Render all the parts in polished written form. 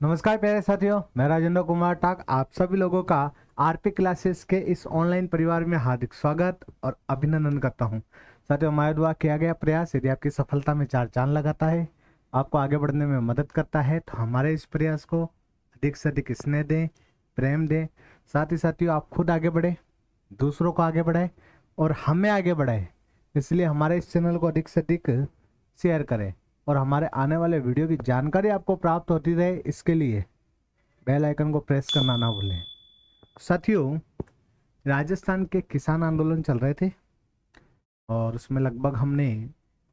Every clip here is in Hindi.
नमस्कार प्यारे साथियों, मैं राजेंद्र कुमार टाक आप सभी लोगों का आरपी क्लासेस के इस ऑनलाइन परिवार में हार्दिक स्वागत और अभिनंदन करता हूं। साथियों, हमारे द्वारा किया गया प्रयास यदि आपकी सफलता में चार चांद लगाता है, आपको आगे बढ़ने में मदद करता है, तो हमारे इस प्रयास को अधिक से अधिक स्नेह दें, प्रेम दें। साथ ही साथियों, आप खुद आगे बढ़े, दूसरों को आगे बढ़ाए और हमें आगे बढ़ाए। इसलिए हमारे इस चैनल को अधिक से अधिक शेयर करें और हमारे आने वाले वीडियो की जानकारी आपको प्राप्त होती रहे, इसके लिए बेल आइकन को प्रेस करना ना भूलें। साथियों, राजस्थान के किसान आंदोलन चल रहे थे और उसमें लगभग हमने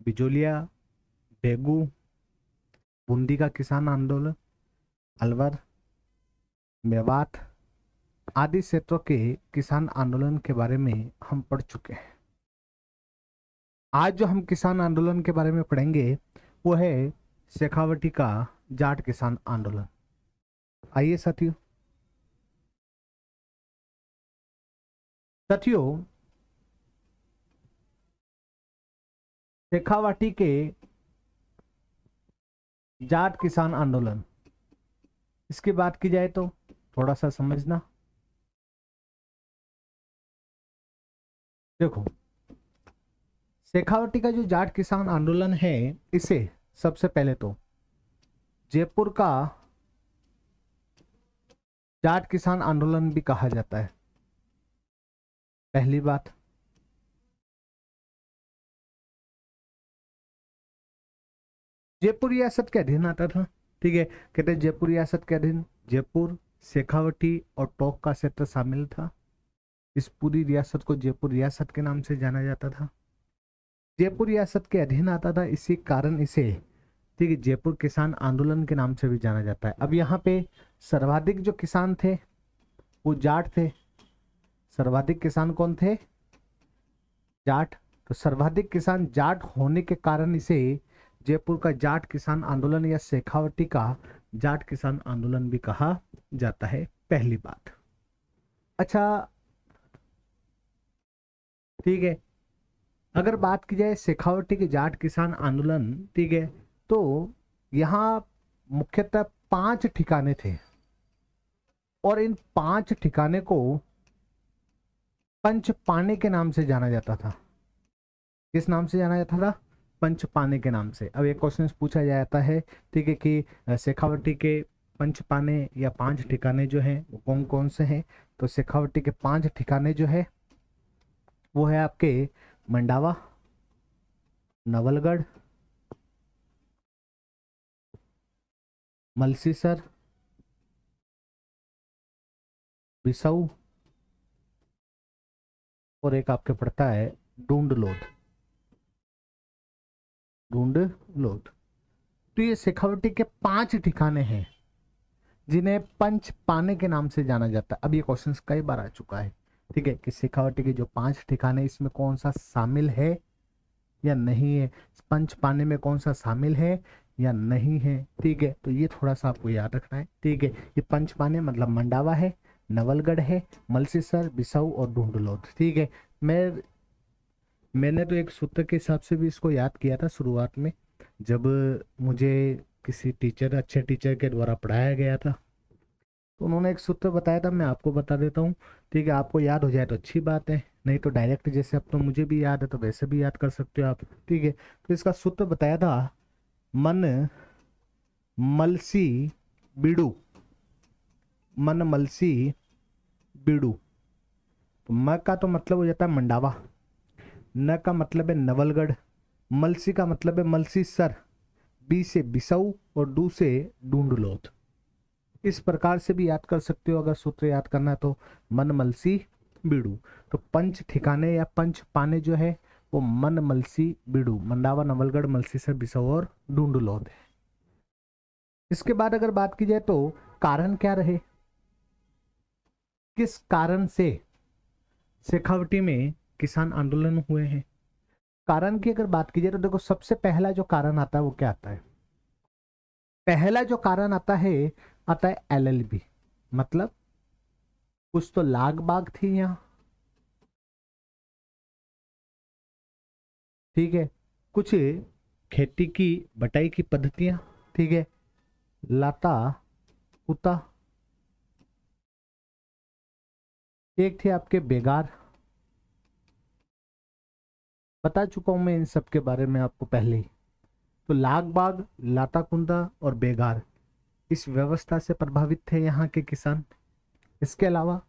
बिजोलिया, बेगू, बूंदी का किसान आंदोलन, अलवर, मेवात आदि क्षेत्रों के किसान आंदोलन के बारे में हम पढ़ चुके हैं। आज जो हम किसान आंदोलन के बारे में पढ़ेंगे वो है शेखावटी का जाट किसान आंदोलन। आइए साथियों, शेखावाटी के जाट किसान आंदोलन, इसकी बात की जाए तो थोड़ा सा समझना। देखो, शेखावटी का जो जाट किसान आंदोलन है, इसे सबसे पहले तो जयपुर का जाट किसान आंदोलन भी कहा जाता है। पहली बात, जयपुर रियासत के अधीन आता था। ठीक है, कहते हैं जयपुर रियासत के अधीन जयपुर, शेखावटी और टोंक का क्षेत्र शामिल था। इस पूरी रियासत को जयपुर रियासत के नाम से जाना जाता था। जयपुर रियासत के अधीन आता था, इसी कारण इसे, ठीक है, जयपुर किसान आंदोलन के नाम से भी जाना जाता है। अब यहाँ पे सर्वाधिक जो किसान थे वो जाट थे। सर्वाधिक किसान कौन थे? जाट। तो सर्वाधिक किसान जाट होने के कारण इसे जयपुर का जाट किसान आंदोलन या शेखावटी का जाट किसान आंदोलन भी कहा जाता है। पहली बात। अच्छा, ठीक है, अगर बात की जाए शेखावटी के जाट किसान आंदोलन, ठीक है, तो यहाँ मुख्यतः 5 ठिकाने थे और इन 5 ठिकाने को पंचपाने के नाम से जाना जाता था। किस नाम से जाना जाता था? पंचपाने के नाम से। अब एक क्वेश्चन पूछा जाता है, ठीक है, कि शेखावटी के पंचपाने या 5 ठिकाने जो हैं वो कौन कौन से हैं? तो शेखावटी के 5 ठिकाने जो है वो है आपके मंडावा, नवलगढ़, मलसीसर, बिसाऊ और एक आपके पड़ता है ढूंढलोद। ढूंढलोद। तो ये शेखावटी के 5 ठिकाने हैं जिन्हें पंच पाने के नाम से जाना जाता है। अब ये क्वेश्चन कई बार आ चुका है, ठीक है, कि शेखावटी के जो 5 ठिकाने, इसमें कौन सा शामिल है या नहीं है, पंच पाने में कौन सा शामिल है या नहीं है। ठीक है, तो ये थोड़ा सा आपको याद रखना है। ठीक है, ये पंच पाने मतलब मंडावा है, नवलगढ़ है, मलसीसर, बिसाऊ और ढूंढलोद। ठीक है, मैंने तो एक सूत्र के हिसाब से भी इसको याद किया था शुरुआत में, जब मुझे किसी टीचर, अच्छे टीचर के द्वारा पढ़ाया गया था, तो उन्होंने एक सूत्र बताया था। मैं आपको बता देता हूँ, ठीक है, आपको याद हो जाए तो अच्छी बात है, नहीं तो डायरेक्ट जैसे अब तो मुझे भी याद है तो वैसे भी याद कर सकते हो आप। ठीक है, तो इसका सूत्र बताया था, मन मलसी बिडू। मन मलसी बिडू। तो म का तो मतलब हो जाता है मंडावा, न का मतलब है नवलगढ़, मलसी का मतलब है मलसी सर, बी से बिसाऊ और डू से ढूंढलोद। इस प्रकार से भी याद कर सकते हो अगर सूत्र याद करना है तो। मन मलसी बीड़ू। तो पंच ठिकाने या पंच पाने जो है वो मन मलसी बीड़ू, मंडावा, नवलगढ़, मलसीसर, बिसाऊ और ढूंढलोद है। इसके बाद अगर बात की जाए तो कारण क्या रहे, किस कारण से शेखावटी में किसान आंदोलन हुए हैं? कारण की अगर बात की जाए तो देखो, सबसे पहला जो कारण आता है वो क्या आता है? पहला जो कारण आता है, आता है एलएलबी। मतलब कुछ तो लाग बाग थी यहाँ। ठीक है, कुछ खेती की बटाई की पद्धतियां, ठीक है, लता कुत्ता, एक थे आपके बेगार, बता चुका हूं मैं इन सब के बारे में आपको पहले ही। तो लाग बाग, लाटाकुंदा और बेगार इस व्यवस्था से प्रभावित थे यहाँ के किसान। इसके अलावा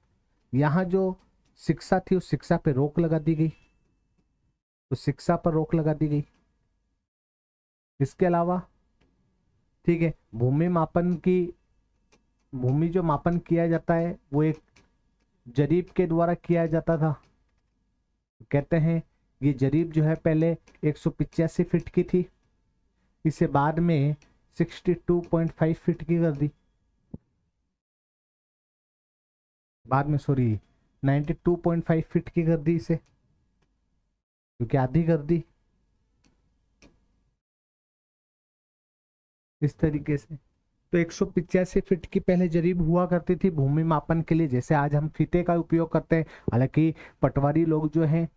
यहाँ जो शिक्षा थी उस शिक्षा पे रोक लगा दी गई, तो शिक्षा पर रोक लगा दी गई। इसके अलावा ठीक है, भूमि मापन की, भूमि जो मापन किया जाता है वो एक जरीब के द्वारा किया जाता था। कहते हैं ये जरीब जो है पहले 185 फीट की थी, इसे बाद में 62.5 फीट की कर दी, बाद में सॉरी 92.5 फीट की कर दी इसे, क्योंकि आधी कर दी इस तरीके से। तो 185 फीट की पहले जरीब हुआ करती थी भूमि मापन के लिए, जैसे आज हम फीते का उपयोग करते हैं। हालांकि पटवारी लोग जो हैं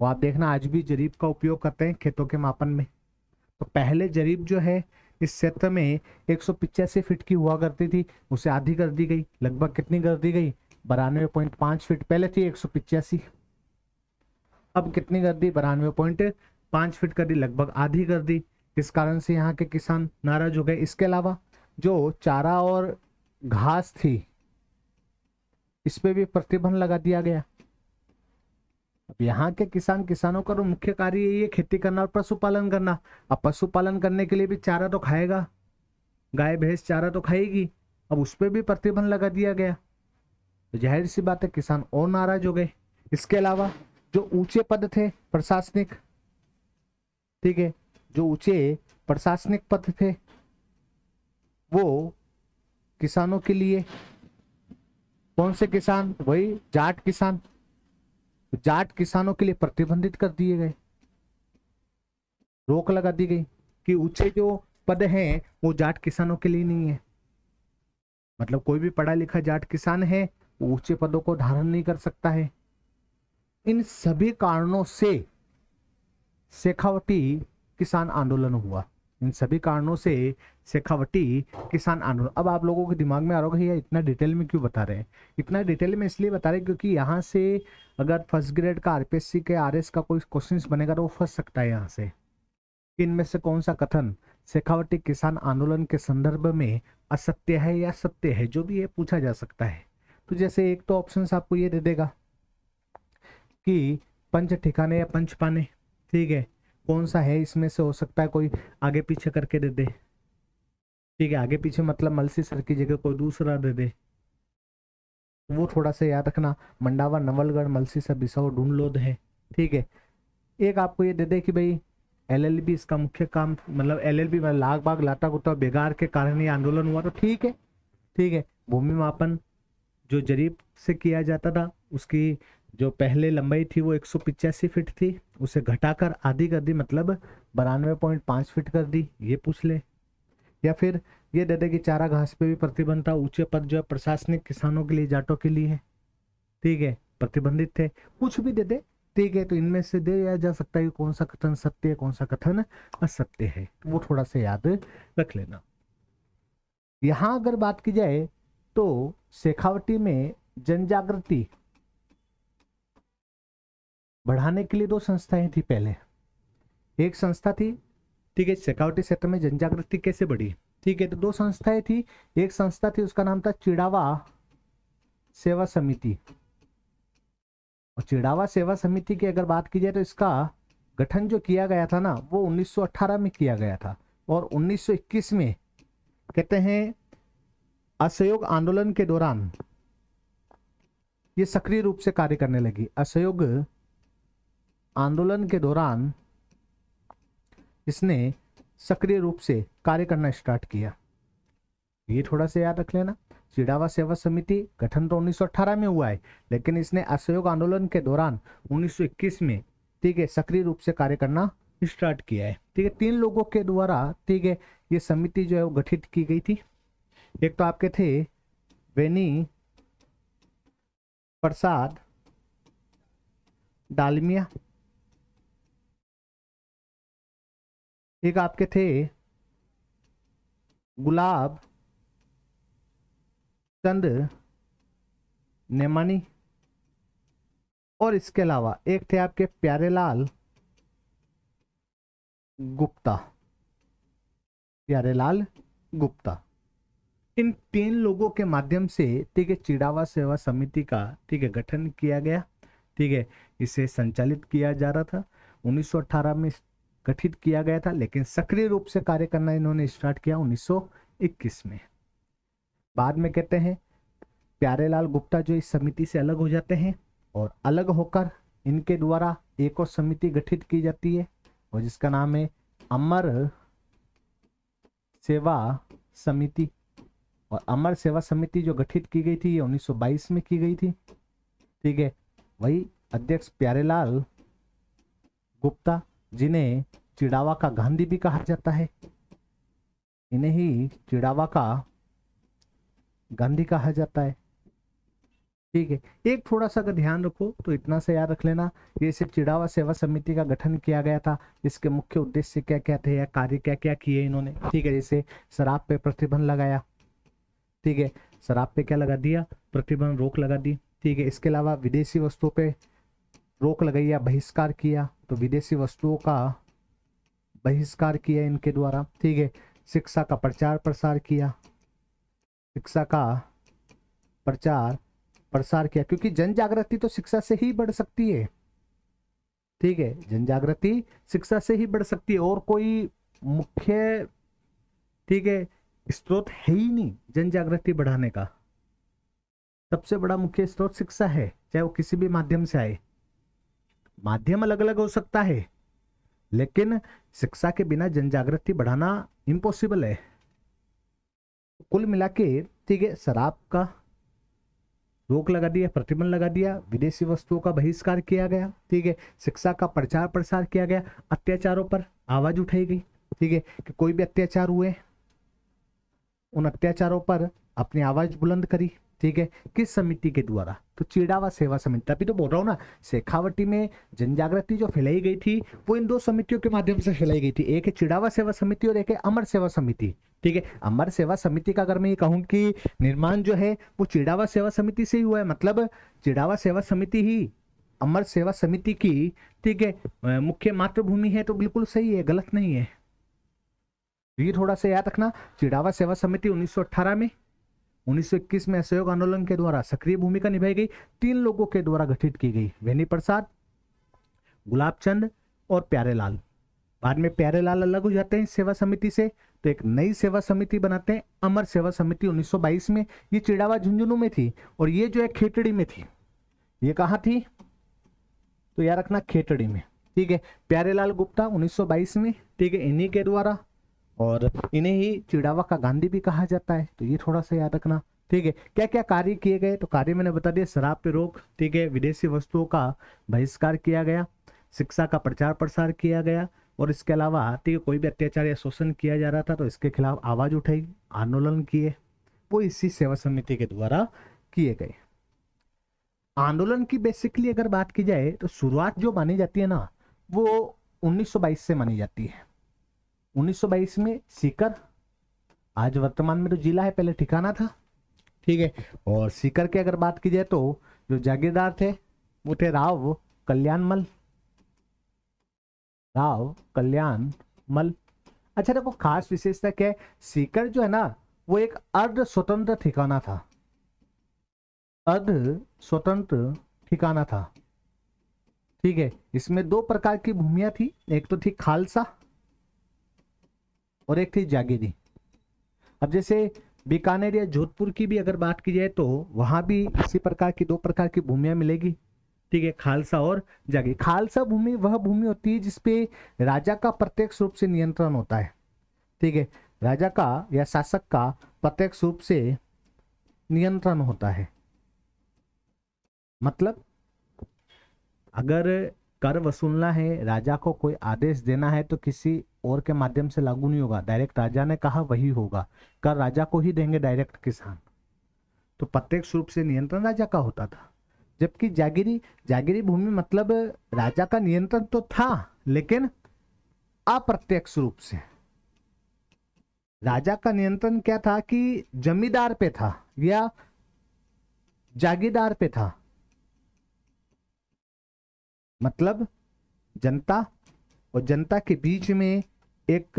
वो आप देखना आज भी जरीब का उपयोग करते हैं खेतों के मापन में। तो पहले जरीब जो है इस क्षेत्र में 185 फीट की हुआ करती थी, उसे आधी कर दी गई। लगभग कितनी कर दी गई? 92.5 फीट। पहले थी 185, अब कितनी कर दी? 92.5 फीट कर दी, लगभग आधी कर दी। इस कारण से यहाँ के किसान नाराज हो गए। इसके अलावा जो चारा और घास थी इस पे भी प्रतिबंध लगा दिया गया। अब यहाँ के किसानों का तो मुख्य कार्य यही है खेती करना और पशुपालन करना। अब पशुपालन करने के लिए भी चारा तो खाएगा, गाय भैंस चारा तो खाएगी, अब उस पर भी प्रतिबंध लगा दिया गया। तो जाहिर सी बात है किसान और नाराज हो गए। इसके अलावा जो ऊंचे पद थे प्रशासनिक, ठीक है, जो ऊंचे प्रशासनिक पद थे वो किसानों के लिए, कौन से किसान? वही जाट किसान। जाट किसानों के लिए प्रतिबंधित कर दिए गए, रोक लगा दी गई कि ऊंचे जो पद हैं वो जाट किसानों के लिए नहीं है। मतलब कोई भी पढ़ा लिखा जाट किसान है वो ऊंचे पदों को धारण नहीं कर सकता है। इन सभी कारणों से शेखावटी किसान आंदोलन हुआ। इन सभी कारणों से शेखावटी किसान आंदोलन। अब आप लोगों के दिमाग में आ रहा होगा ये इतना डिटेल में क्यों बता रहे हैं? इतना डिटेल में इसलिए बता रहे हैं क्योंकि यहाँ से अगर फर्स्ट ग्रेड का आरपीएससी के आरएस का कोई क्वेश्चंस बनेगा तो वो फंस सकता है यहाँ से। इनमें से कौन सा कथन शेखावटी किसान आंदोलन के संदर्भ में असत्य है या सत्य है, जो भी ये पूछा जा सकता है। तो जैसे एक तो ऑप्शन आपको ये दे देगा कि पंच ठिकाने या पंच पाने, ठीक है, कौन सा है इसमें से? हो सकता है कोई आगे पीछे करके दे दे, ठीक है, आगे पीछे मतलब मलसी सर की जगह कोई दूसरा दे दे, वो थोड़ा सा याद रखना। मंडावा, नवलगढ़, मलसी सर, बिसाऊ, ढूंढलोद है, ठीक है। एक आपको ये दे दे कि भाई एलएलबी इसका मुख्य काम, मतलब एलएलबी मतलब लाग बाग लाटा गुटा बेगार के कारण ये आंदोलन हुआ, तो ठीक है, ठीक है। भूमि मापन जो जरीब से किया जाता था उसकी जो पहले लंबाई थी वो 185 फीट थी, उसे घटाकर आधी कर दी, मतलब 92.5 फीट कर दी, ये पूछ ले। या फिर ये दे दे कि चारा घास पे भी प्रतिबंध था, ऊंचे पद जो है प्रशासनिक किसानों के लिए, जाटों के लिए है, ठीक है, प्रतिबंधित थे, कुछ भी दे दे, ठीक है। तो इनमें से दिया जा सकता है कि कौन सा कथन सत्य है, कौन सा कथन असत्य है, वो थोड़ा सा याद रख लेना। यहां अगर बात की जाए तो शेखावटी में जन जागृति बढ़ाने के लिए दो संस्थाएं थी पहले। एक संस्था थी, ठीक है, शेखावटी क्षेत्र में जन जागृति कैसे बढ़ी, ठीक है, तो दो संस्थाएं थी। एक संस्था थी उसका नाम था चिड़ावा सेवा समिति। और चिड़ावा सेवा समिति की अगर बात की जाए तो इसका गठन जो किया गया था ना वो 1918 में किया गया था, और 1921 में कहते हैं असहयोग आंदोलन के दौरान ये सक्रिय रूप से कार्य करने लगी। असहयोग आंदोलन के दौरान इसने सक्रिय रूप से कार्य करना स्टार्ट किया, ये थोड़ा सा याद रख लेना। चिड़ावा सेवा समिति गठन तो 1918 में हुआ है, लेकिन इसने असहयोग आंदोलन के दौरान 1921 में, ठीक है, सक्रिय रूप से कार्य करना स्टार्ट किया है, ठीक है। 3 लोगों के द्वारा, ठीक है, ये समिति जो है वो गठित की गई थी। एक तो आपके थे वेनी प्रसाद डालमिया, एक आपके थे गुलाब चंद नेमानी, और इसके अलावा एक थे आपके प्यारेलाल गुप्ता, प्यारेलाल गुप्ता। इन 3 लोगों के माध्यम से, ठीक है, चिड़ावा सेवा समिति का, ठीक है, गठन किया गया। ठीक है, इसे संचालित किया जा रहा था। 1918 में गठित किया गया था, लेकिन सक्रिय रूप से कार्य करना इन्होंने स्टार्ट किया 1921 में। बाद में कहते हैं प्यारेलाल गुप्ता जो इस समिति से अलग हो जाते हैं, और अलग होकर इनके द्वारा एक और समिति गठित की जाती है, और जिसका नाम है अमर सेवा समिति। और अमर सेवा समिति जो गठित की गई थी ये 1922 में की गई थी। ठीक है, वही अध्यक्ष प्यारेलाल गुप्ता, जिन्हें चिड़ावा का गांधी भी कहा जाता है, इन्हें ही चिड़ावा का गांधी कहा जाता है। ठीक है, एक थोड़ा सा अगर ध्यान रखो तो इतना से याद रख लेना, ये सिर्फ चिड़ावा सेवा समिति का गठन किया गया था। इसके मुख्य उद्देश्य क्या क्या थे या कार्य क्या क्या किए इन्होंने। ठीक है, जैसे शराब पे प्रतिबंध लगाया, ठीक है, शराब पे क्या लगा दिया, प्रतिबंध, रोक लगा दी। ठीक है, इसके अलावा विदेशी वस्तुओं पे रोक लगाई या बहिष्कार किया, तो विदेशी वस्तुओं का बहिष्कार किया इनके द्वारा। ठीक है, शिक्षा का प्रचार प्रसार किया, शिक्षा का प्रचार प्रसार किया, क्योंकि जन जागृति तो शिक्षा से ही बढ़ सकती है। ठीक है, जन जागृति शिक्षा से ही बढ़ सकती है, और कोई मुख्य, ठीक है, स्रोत है ही नहीं जन जागृति बढ़ाने का। सबसे बड़ा मुख्य स्रोत शिक्षा है, चाहे वो किसी भी माध्यम से आए। माध्यम अलग अलग हो सकता है, लेकिन शिक्षा के बिना जन जागृति बढ़ाना इम्पॉसिबल है। कुल मिला के, ठीक है, शराब का रोक लगा दिया, प्रतिबंध लगा दिया, विदेशी वस्तुओं का बहिष्कार किया गया। ठीक है, शिक्षा का प्रचार प्रसार किया गया, अत्याचारों पर आवाज उठाई गई। ठीक है, कि कोई भी अत्याचार हुए, उन अत्याचारों पर अपनी आवाज बुलंद करी। ठीक है, किस समिति के द्वारा, तो चिड़ावा सेवा समिति। अभी तो बोल रहा हूं ना, शेखावटी में जन जागृति जो फैलाई गई थी वो इन 2 समितियों के माध्यम से फैलाई गई थी। एक है चिड़ावा सेवा समिति और एक है अमर सेवा समिति। ठीक है, अमर सेवा समिति का अगर मैं ये कहूं कि निर्माण जो है वो चिड़ावा सेवा समिति से ही हुआ है, मतलब चिड़ावा सेवा समिति ही अमर सेवा समिति की, ठीक है, मुख्य मातृभूमि है, तो बिल्कुल सही है, गलत नहीं है। ये थोड़ा सा याद रखना, चिड़ावा सेवा समिति 1918 में, 1921 में असहयोग आंदोलन के द्वारा सक्रिय भूमिका निभाई गई। 3 लोगों के द्वारा गठित की गई, वेनी प्रसाद, गुलाबचंद और प्यारेलाल। बाद में प्यारेलाल अलग हो जाते हैं सेवा समिति से, तो एक नई सेवा समिति बनाते हैं, अमर सेवा समिति 1922 में। ये चिड़ावा झुंझुनू में थी, और ये जो है खेतड़ी में थी। ये कहाँ थी, तो याद रखना खेतड़ी में। ठीक है, प्यारेलाल गुप्ता 1922 में, ठीक है, इन्हीं के द्वारा, और इन्हें ही चिड़ावा का गांधी भी कहा जाता है, तो ये थोड़ा सा याद रखना। ठीक है, क्या क्या कार्य किए गए, तो कार्य मैंने बता दिया, शराब पे रोक, ठीक है, विदेशी वस्तुओं का बहिष्कार किया गया, शिक्षा का प्रचार प्रसार किया गया, और इसके अलावा, ठीक है, कोई भी अत्याचार या शोषण किया जा रहा था तो इसके खिलाफ आवाज उठाई, आंदोलन किए, वो इसी सेवा समिति के द्वारा किए गए। आंदोलन की बेसिकली अगर बात की जाए तो शुरुआत जो मानी जाती है ना, वो 1922 से मानी जाती है। 1922 में सीकर, आज वर्तमान में तो जिला है, पहले ठिकाना था। ठीक है, और सीकर की अगर बात की जाए तो जो जागीरदार थे वो थे राव कल्याणमल, राव कल्याणमल। अच्छा देखो, खास विशेषता क्या है, सीकर जो है ना वो एक अर्ध स्वतंत्र ठिकाना था, अर्ध स्वतंत्र ठिकाना था। ठीक है, इसमें 2 प्रकार की भूमियां थी, एक तो थी खालसा और एक थी जागीरी। अब जैसे बीकानेर या जोधपुर की भी अगर बात की जाए तो वहां भी इसी प्रकार की 2 प्रकार की भूमियां मिलेगी। ठीक है, खालसा और जागीर। खालसा भूमि वह भूमि होती है जिसपे राजा का प्रत्यक्ष रूप से नियंत्रण होता है। ठीक है, राजा का या शासक का प्रत्यक्ष रूप से नियंत्रण होता है। मतलब अगर कर वसूलना है, राजा को कोई आदेश देना है, तो किसी और के माध्यम से लागू नहीं होगा, डायरेक्ट राजा ने कहा वही होगा। कर राजा को ही देंगे डायरेक्ट किसान, तो प्रत्यक्ष रूप से नियंत्रण राजा का होता था। जबकि जागीरी, जागीरी भूमि मतलब राजा का नियंत्रण तो था लेकिन अप्रत्यक्ष रूप से। राजा का नियंत्रण क्या था कि जमींदार पे था या जागीरदार पे था, मतलब जनता और जनता के बीच में एक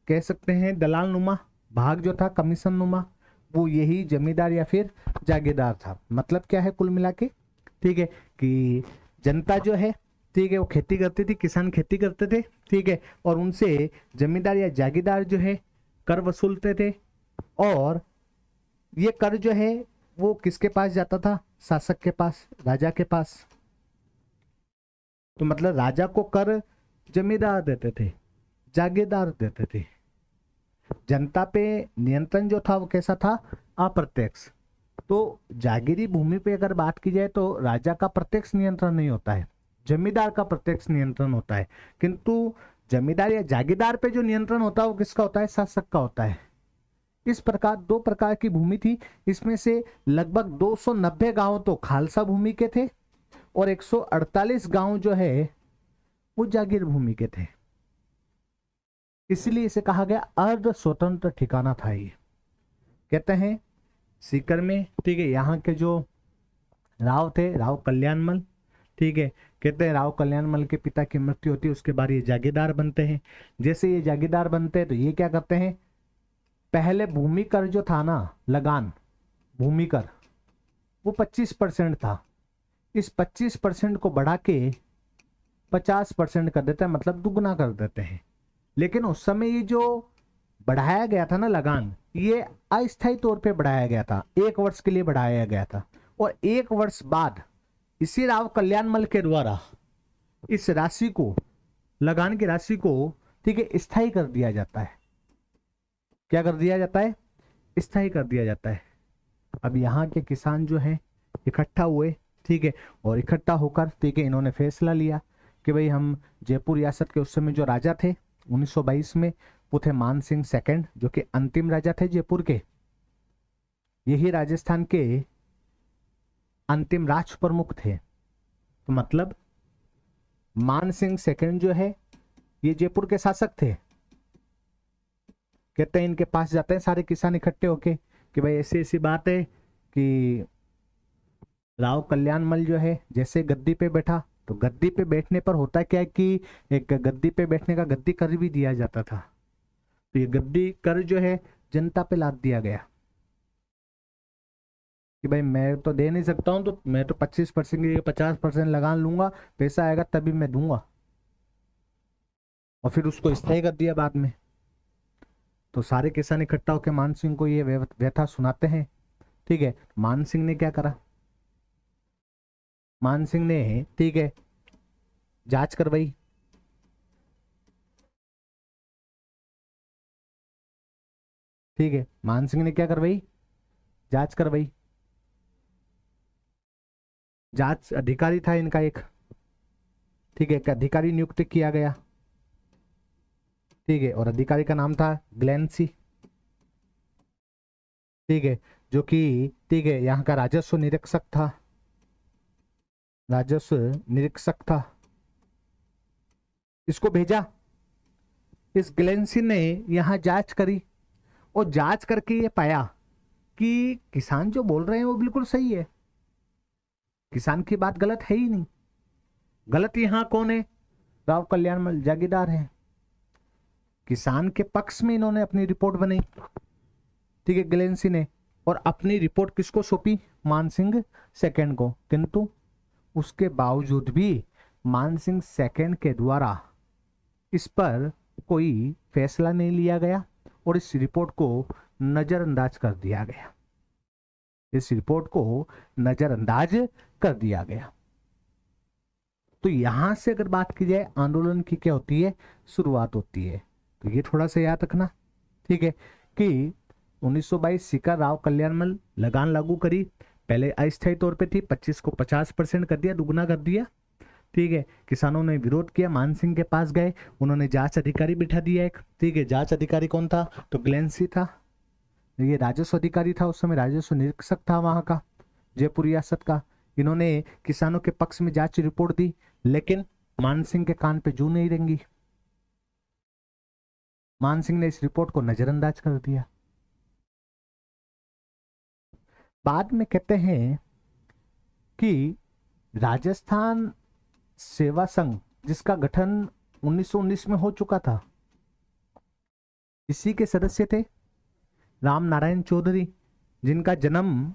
कह सकते हैं दलाल नुमा भाग जो था, कमीशन नुमा, वो यही जमींदार या फिर जागीरदार था। मतलब क्या है कुल मिला के, ठीक है, कि जनता जो है, ठीक है, वो खेती करती थी, किसान खेती करते थे, ठीक है, और उनसे जमींदार या जागीरदार जो है कर वसूलते थे, और ये कर जो है वो किसके पास जाता था, शासक के पास, राजा के पास। तो मतलब राजा को कर जमींदार देते थे, जागीरदार देते थे। जनता पे नियंत्रण जो था वो कैसा था, अप्रत्यक्ष। तो जागीरी भूमि पे अगर बात की जाए तो राजा का प्रत्यक्ष नियंत्रण नहीं होता है, जमींदार का प्रत्यक्ष नियंत्रण होता है। किंतु जमींदार या जागीरदार पे जो नियंत्रण होता है वो किसका होता है, शासक का होता है। इस प्रकार दो प्रकार की भूमि थी, इसमें से लगभग 290 गांव तो खालसा भूमि के थे और 148 गांव जो है वो जागीर भूमि के थे। इसलिए इसे कहा गया अर्ध स्वतंत्र ठिकाना था। ये कहते हैं सीकर में, ठीक है, यहाँ के जो राव थे, राव कल्याणमल, ठीक है, कहते हैं राव कल्याणमल के पिता की मृत्यु होती है, उसके बाद ये जागीरदार बनते हैं। जैसे ये जागीरदार बनते हैं तो ये क्या करते हैं, पहले भूमि कर जो था ना, लगान भूमि कर, वो 25% था। इस 25% को बढ़ा के 50% कर देते हैं, मतलब दुगना कर देते हैं। लेकिन उस समय ये जो बढ़ाया गया था ना लगान, ये अस्थायी तौर पे बढ़ाया गया था, 1 वर्ष के लिए बढ़ाया गया था, और 1 वर्ष बाद इसी राव कल्याणमल के द्वारा इस राशि को, लगान की राशि को, ठीक है, स्थायी कर दिया जाता है। क्या कर दिया जाता है, स्थायी कर दिया जाता है। अब यहाँ के किसान जो हैं इकट्ठा हुए, ठीक है, और इकट्ठा होकर, ठीक है, इन्होंने फैसला लिया कि भाई हम जयपुर रियासत के उस समय जो राजा थे 1922 में, वो थे मान सिंह सेकंड, जो कि अंतिम राजा थे जयपुर के। यही राजस्थान के अंतिम राज प्रमुख थे। तो मतलब मान सिंह सेकंड जो है ये जयपुर के शासक थे। कहते हैं इनके पास जाते हैं सारे किसान इकट्ठे होके कि भाई ऐसी ऐसी बात है कि राव कल्याणमल जो है जैसे गद्दी पे बैठा, तो गद्दी पे बैठने पर होता क्या है कि एक गद्दी पे बैठने का गद्दी कर भी दिया जाता था। तो ये गद्दी कर जो है जनता पे लाद दिया गया कि भाई मैं तो दे नहीं सकता हूं, तो मैं तो 25% की 50% लगान लूंगा, पैसा आएगा तभी मैं दूंगा। और फिर उसको स्थायी कर दिया बाद में। तो सारे किसान इकट्ठा होकर मान सिंह को ये व्यथा सुनाते हैं, ठीक है। मान सिंह ने क्या करा, मान सिंह ने, ठीक है, जांच करवाई, ठीक है, मान सिंह ने क्या करवाई, जांच करवाई। जांच अधिकारी था इनका एक, ठीक है, एक अधिकारी नियुक्त किया गया, ठीक है, और अधिकारी का नाम था ग्लेंसी, ठीक है, जो कि, ठीक है, यहाँ का राजस्व निरीक्षक था, राजस्व निरीक्षक था। इसको भेजा, इस ग्लेंसी ने यहाँ जांच करी, और जांच करके ये पाया कि किसान जो बोल रहे हैं वो बिल्कुल सही है, किसान की बात गलत है ही नहीं। गलत यहाँ कौन है, राव कल्याणमल जागीरदार है। किसान के पक्ष में इन्होंने अपनी रिपोर्ट बनाई, ठीक है, ग्लेंसी ने, और अपनी रिपोर्ट किसको सौंपी, मान सिंह सेकंड को। किंतु उसके बावजूद भी मान सिंह सेकंड के द्वारा इस पर कोई फैसला नहीं लिया गया और इस रिपोर्ट को नजरअंदाज कर दिया गया, इस रिपोर्ट को नजरअंदाज कर दिया गया। तो यहां से अगर बात की जाए आंदोलन की क्या होती है, शुरुआत होती है। तो ये थोड़ा सा याद रखना, ठीक है, कि 1922 सीकर राव कल्याणमल लगान लागू करी, पहले अस्थायी तौर पे थी, 25 को 50% कर दिया, दुगना कर दिया, ठीक है। किसानों ने विरोध किया, मान सिंह के पास गए, उन्होंने जांच अधिकारी बिठा दिया एक, ठीक है। जांच अधिकारी कौन था, तो ग्लेंसी था। ये राजस्व अधिकारी था उस समय, राजस्व निरीक्षक था वहां का, जयपुर रियासत का। इन्होंने किसानों के पक्ष में जांच रिपोर्ट दी, लेकिन मान सिंह के कान पे जू नहीं रेंगी। मान सिंह ने इस रिपोर्ट को नजरअंदाज कर दिया। बाद में कहते हैं कि राजस्थान सेवा संघ जिसका गठन 1919 में हो चुका था, इसी के सदस्य थे राम नारायण चौधरी, जिनका जन्म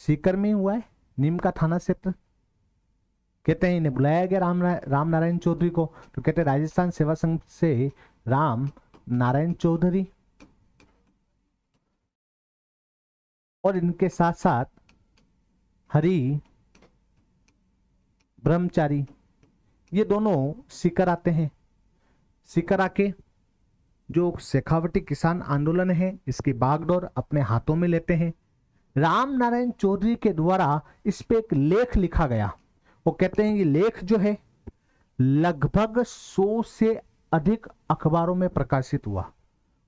सीकर में हुआ है, नीम का थाना क्षेत्र। कहते हैं इन्हें बुलाया गया राम नारायण चौधरी को, तो कहते हैं राजस्थान सेवा संघ से राम नारायण चौधरी, और इनके साथ साथ हरि ब्रह्मचारी, ये दोनों सीकर आते हैं। सीकर आके जो शेखावटी किसान आंदोलन है इसकी बागडोर अपने हाथों में लेते हैं। राम नारायण चौधरी के द्वारा इस पे एक लेख लिखा गया। वो कहते हैं ये लेख जो है लगभग 100 से अधिक अखबारों में प्रकाशित हुआ,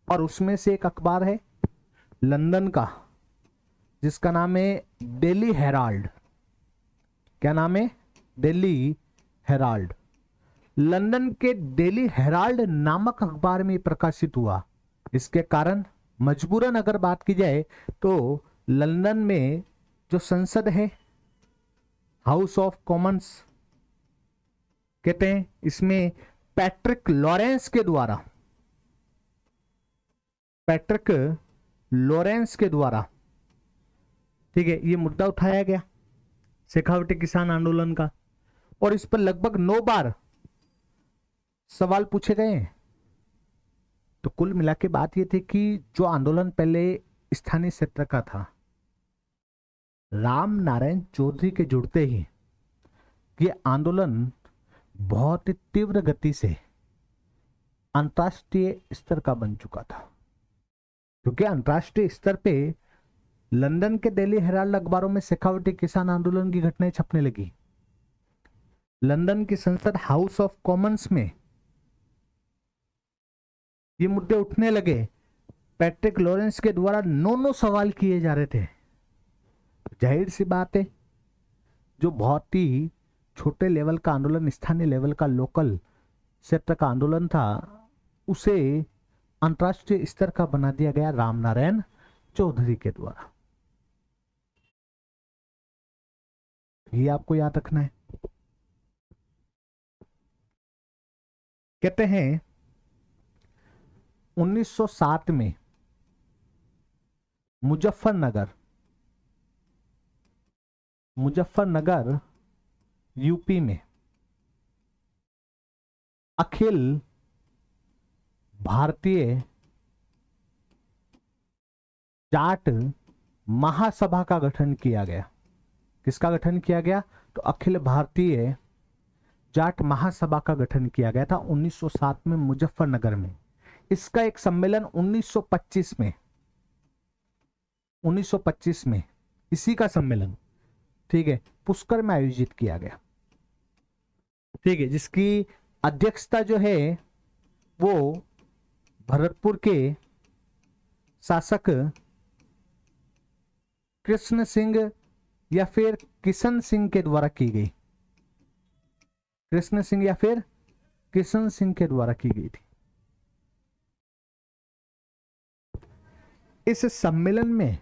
और उसमें से एक अखबार है लंदन का जिसका नाम है डेली हेराल्ड। क्या नाम है? Daily Herald. लंदन के डेली हेराल्ड नामक अखबार में प्रकाशित हुआ। इसके कारण मजबूरन अगर बात की जाए तो लंदन में जो संसद है, हाउस ऑफ कॉमन्स कहते हैं, इसमें पैट्रिक लॉरेंस के द्वारा ठीक है ये मुद्दा उठाया गया शेखावटी किसान आंदोलन का, और इस पर लगभग 9 बार सवाल पूछे गए हैं। तो कुल मिला के बात यह थी कि जो आंदोलन पहले स्थानीय क्षेत्र का था, राम नारायण चौधरी के जुड़ते ही ये आंदोलन बहुत ही तीव्र गति से अंतर्राष्ट्रीय स्तर का बन चुका था, क्योंकि अंतर्राष्ट्रीय स्तर पे लंदन के डेली हेराल्ड अखबारों में शेखावटी किसान आंदोलन की घटनाएं छपने लगी। लंदन की संसद हाउस ऑफ कॉमन्स में ये मुद्दे उठने लगे। पैट्रिक लॉरेंस के द्वारा 9 सवाल किए जा रहे थे। जाहिर सी बात है जो बहुत ही छोटे लेवल का आंदोलन, स्थानीय लेवल का लोकल क्षेत्र का आंदोलन था, उसे अंतर्राष्ट्रीय स्तर का बना दिया गया राम नारायण चौधरी के द्वारा। ये आपको याद रखना है। कहते हैं 1907 में मुजफ्फरनगर यूपी में अखिल भारतीय जाट महासभा का गठन किया गया। किसका गठन किया गया? तो अखिल भारतीय जाट महासभा का गठन किया गया था 1907 में मुजफ्फरनगर में। इसका एक सम्मेलन 1925 में इसी का सम्मेलन ठीक है पुष्कर में आयोजित किया गया। ठीक है, जिसकी अध्यक्षता जो है वो भरतपुर के शासक कृष्ण सिंह या फिर किशन सिंह के द्वारा की गई। कृष्ण सिंह या फिर किशन सिंह के द्वारा की गई थी। इस सम्मेलन में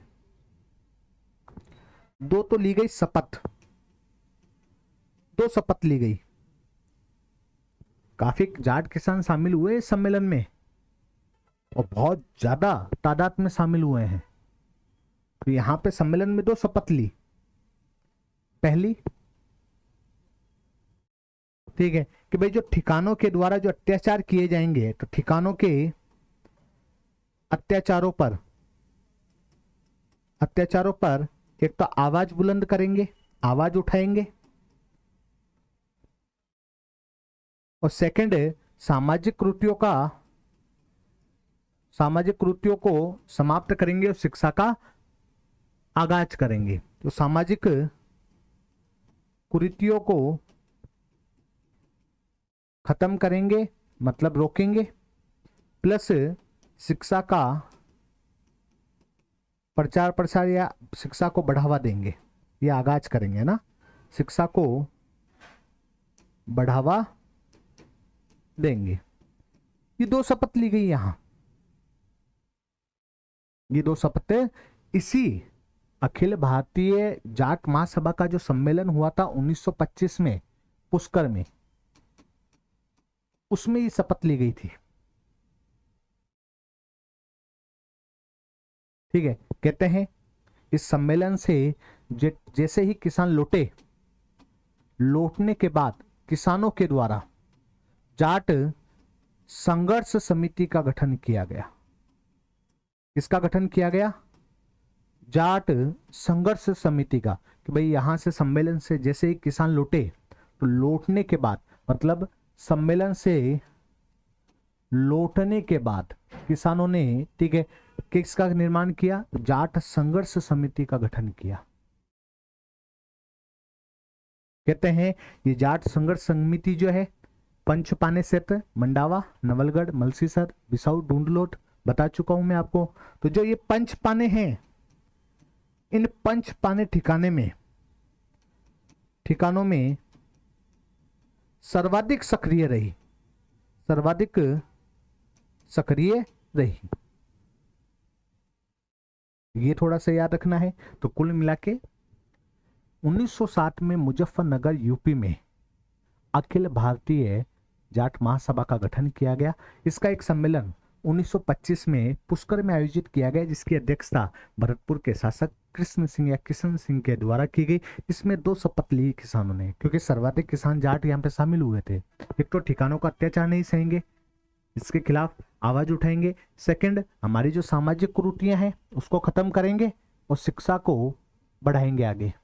2 तो ली गई शपथ, 2 शपथ ली गई। काफी जाट किसान शामिल हुए इस सम्मेलन में और बहुत ज्यादा तादाद में शामिल हुए हैं। तो यहां पे सम्मेलन में 2 शपथ ली। पहली ठीक है कि भाई जो ठिकानों के द्वारा जो अत्याचार किए जाएंगे, तो ठिकानों के अत्याचारों पर एक तो आवाज बुलंद करेंगे, आवाज उठाएंगे, और सेकंड सामाजिक कृत्यों को समाप्त करेंगे और शिक्षा का आगाज करेंगे। तो सामाजिक कुरीतियों को खत्म करेंगे मतलब रोकेंगे, प्लस शिक्षा का प्रचार प्रसार या शिक्षा को बढ़ावा देंगे, ये आगाज करेंगे ना, शिक्षा को बढ़ावा देंगे। ये 2 शपथ ली गई यहां। ये 2 शपथ इसी अखिल भारतीय जाट महासभा का जो सम्मेलन हुआ था 1925 में पुष्कर में, उसमें ये शपथ ली गई थी। ठीक है, कहते हैं इस सम्मेलन से जैसे ही किसान लौटने के बाद किसानों के द्वारा जाट संघर्ष समिति का गठन किया गया। किसका गठन किया गया? जाट संघर्ष समिति का, कि भाई यहां से सम्मेलन से जैसे ही किसान लौटे तो लौटने के बाद, मतलब सम्मेलन से लौटने के बाद किसानों ने, ठीक है, किसका निर्माण किया? जाट संघर्ष समिति का गठन किया। कहते हैं ये जाट संघर्ष समिति जो है पंचपाने क्षेत्र, मंडावा, नवलगढ़, मलसीसर, बिसाऊ, ढूंढलोट बता चुका हूं मैं आपको। तो जो ये पंचपाने हैं, इन पंचपाने ठिकानों में सर्वाधिक सक्रिय रही। ये थोड़ा सा याद रखना है। तो कुल मिला के 1960 में मुजफ्फरनगर यूपी में अखिल भारतीय जाट महासभा का गठन किया गया। इसका एक सम्मेलन 1925 में पुष्कर में आयोजित किया गया, जिसकी अध्यक्षता भरतपुर के शासक कृष्ण सिंह या किशन सिंह के द्वारा की गई। इसमें 2 शपथ ली किसानों ने, क्योंकि सर्वाधिक किसान जाट यहाँ पे शामिल हुए थे। एक तो ठिकानों का अत्याचार नहीं सहेंगे, इसके खिलाफ आवाज उठाएंगे। सेकंड, हमारी जो सामाजिक कुरीतियां हैं उसको खत्म करेंगे और शिक्षा को बढ़ाएंगे आगे।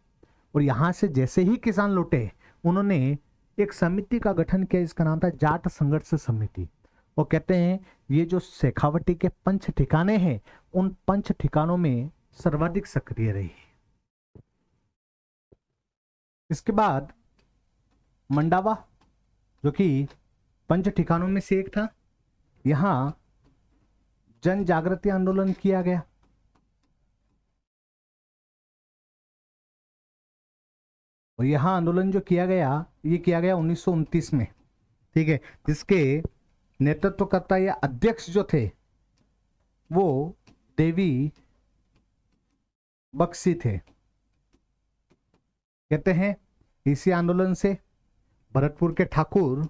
और यहां से जैसे ही किसान लौटे, उन्होंने एक समिति का गठन किया, इसका नाम था जाट संघर्ष समिति। वो कहते हैं ये जो शेखावटी के 5 ठिकाने हैं, उन 5 ठिकानों में सर्वाधिक सक्रिय रही। इसके बाद मंडावा, जो कि 5 ठिकानों में से एक था, यहां जन जागृति आंदोलन किया गया। और यहां आंदोलन जो किया गया, ये किया गया 1929 में। ठीक है, जिसके नेतृत्वकर्ता या अध्यक्ष जो थे वो देवी बख्शी थे। कहते हैं इसी आंदोलन से भरतपुर के ठाकुर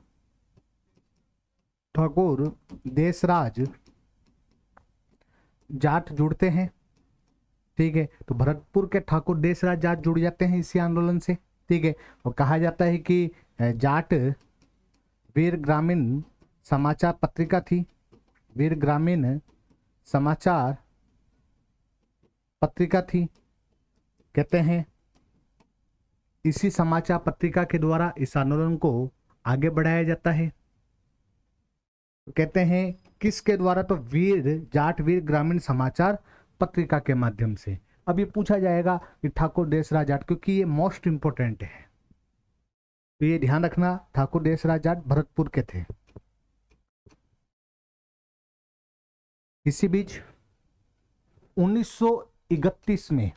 देशराज जाट जुड़ते हैं। ठीक है, तो भरतपुर के ठाकुर देशराज जाट जुड़ जाते हैं इसी आंदोलन से। ठीक है, और कहा जाता है कि जाट वीर ग्रामीण समाचार पत्रिका थी, वीर ग्रामीण समाचार पत्रिका थी। कहते हैं इसी समाचार पत्रिका के द्वारा इस आंदोलन को आगे बढ़ाया जाता है। कहते हैं किसके द्वारा? तो जाट वीर ग्रामीण समाचार पत्रिका के माध्यम से। अब ये पूछा जाएगा कि ठाकुर देशराज जाट, क्योंकि ये मोस्ट इंपोर्टेंट है, तो ये ध्यान रखना, ठाकुर देशराज जाट भरतपुर के थे। इसी बीच 1931 में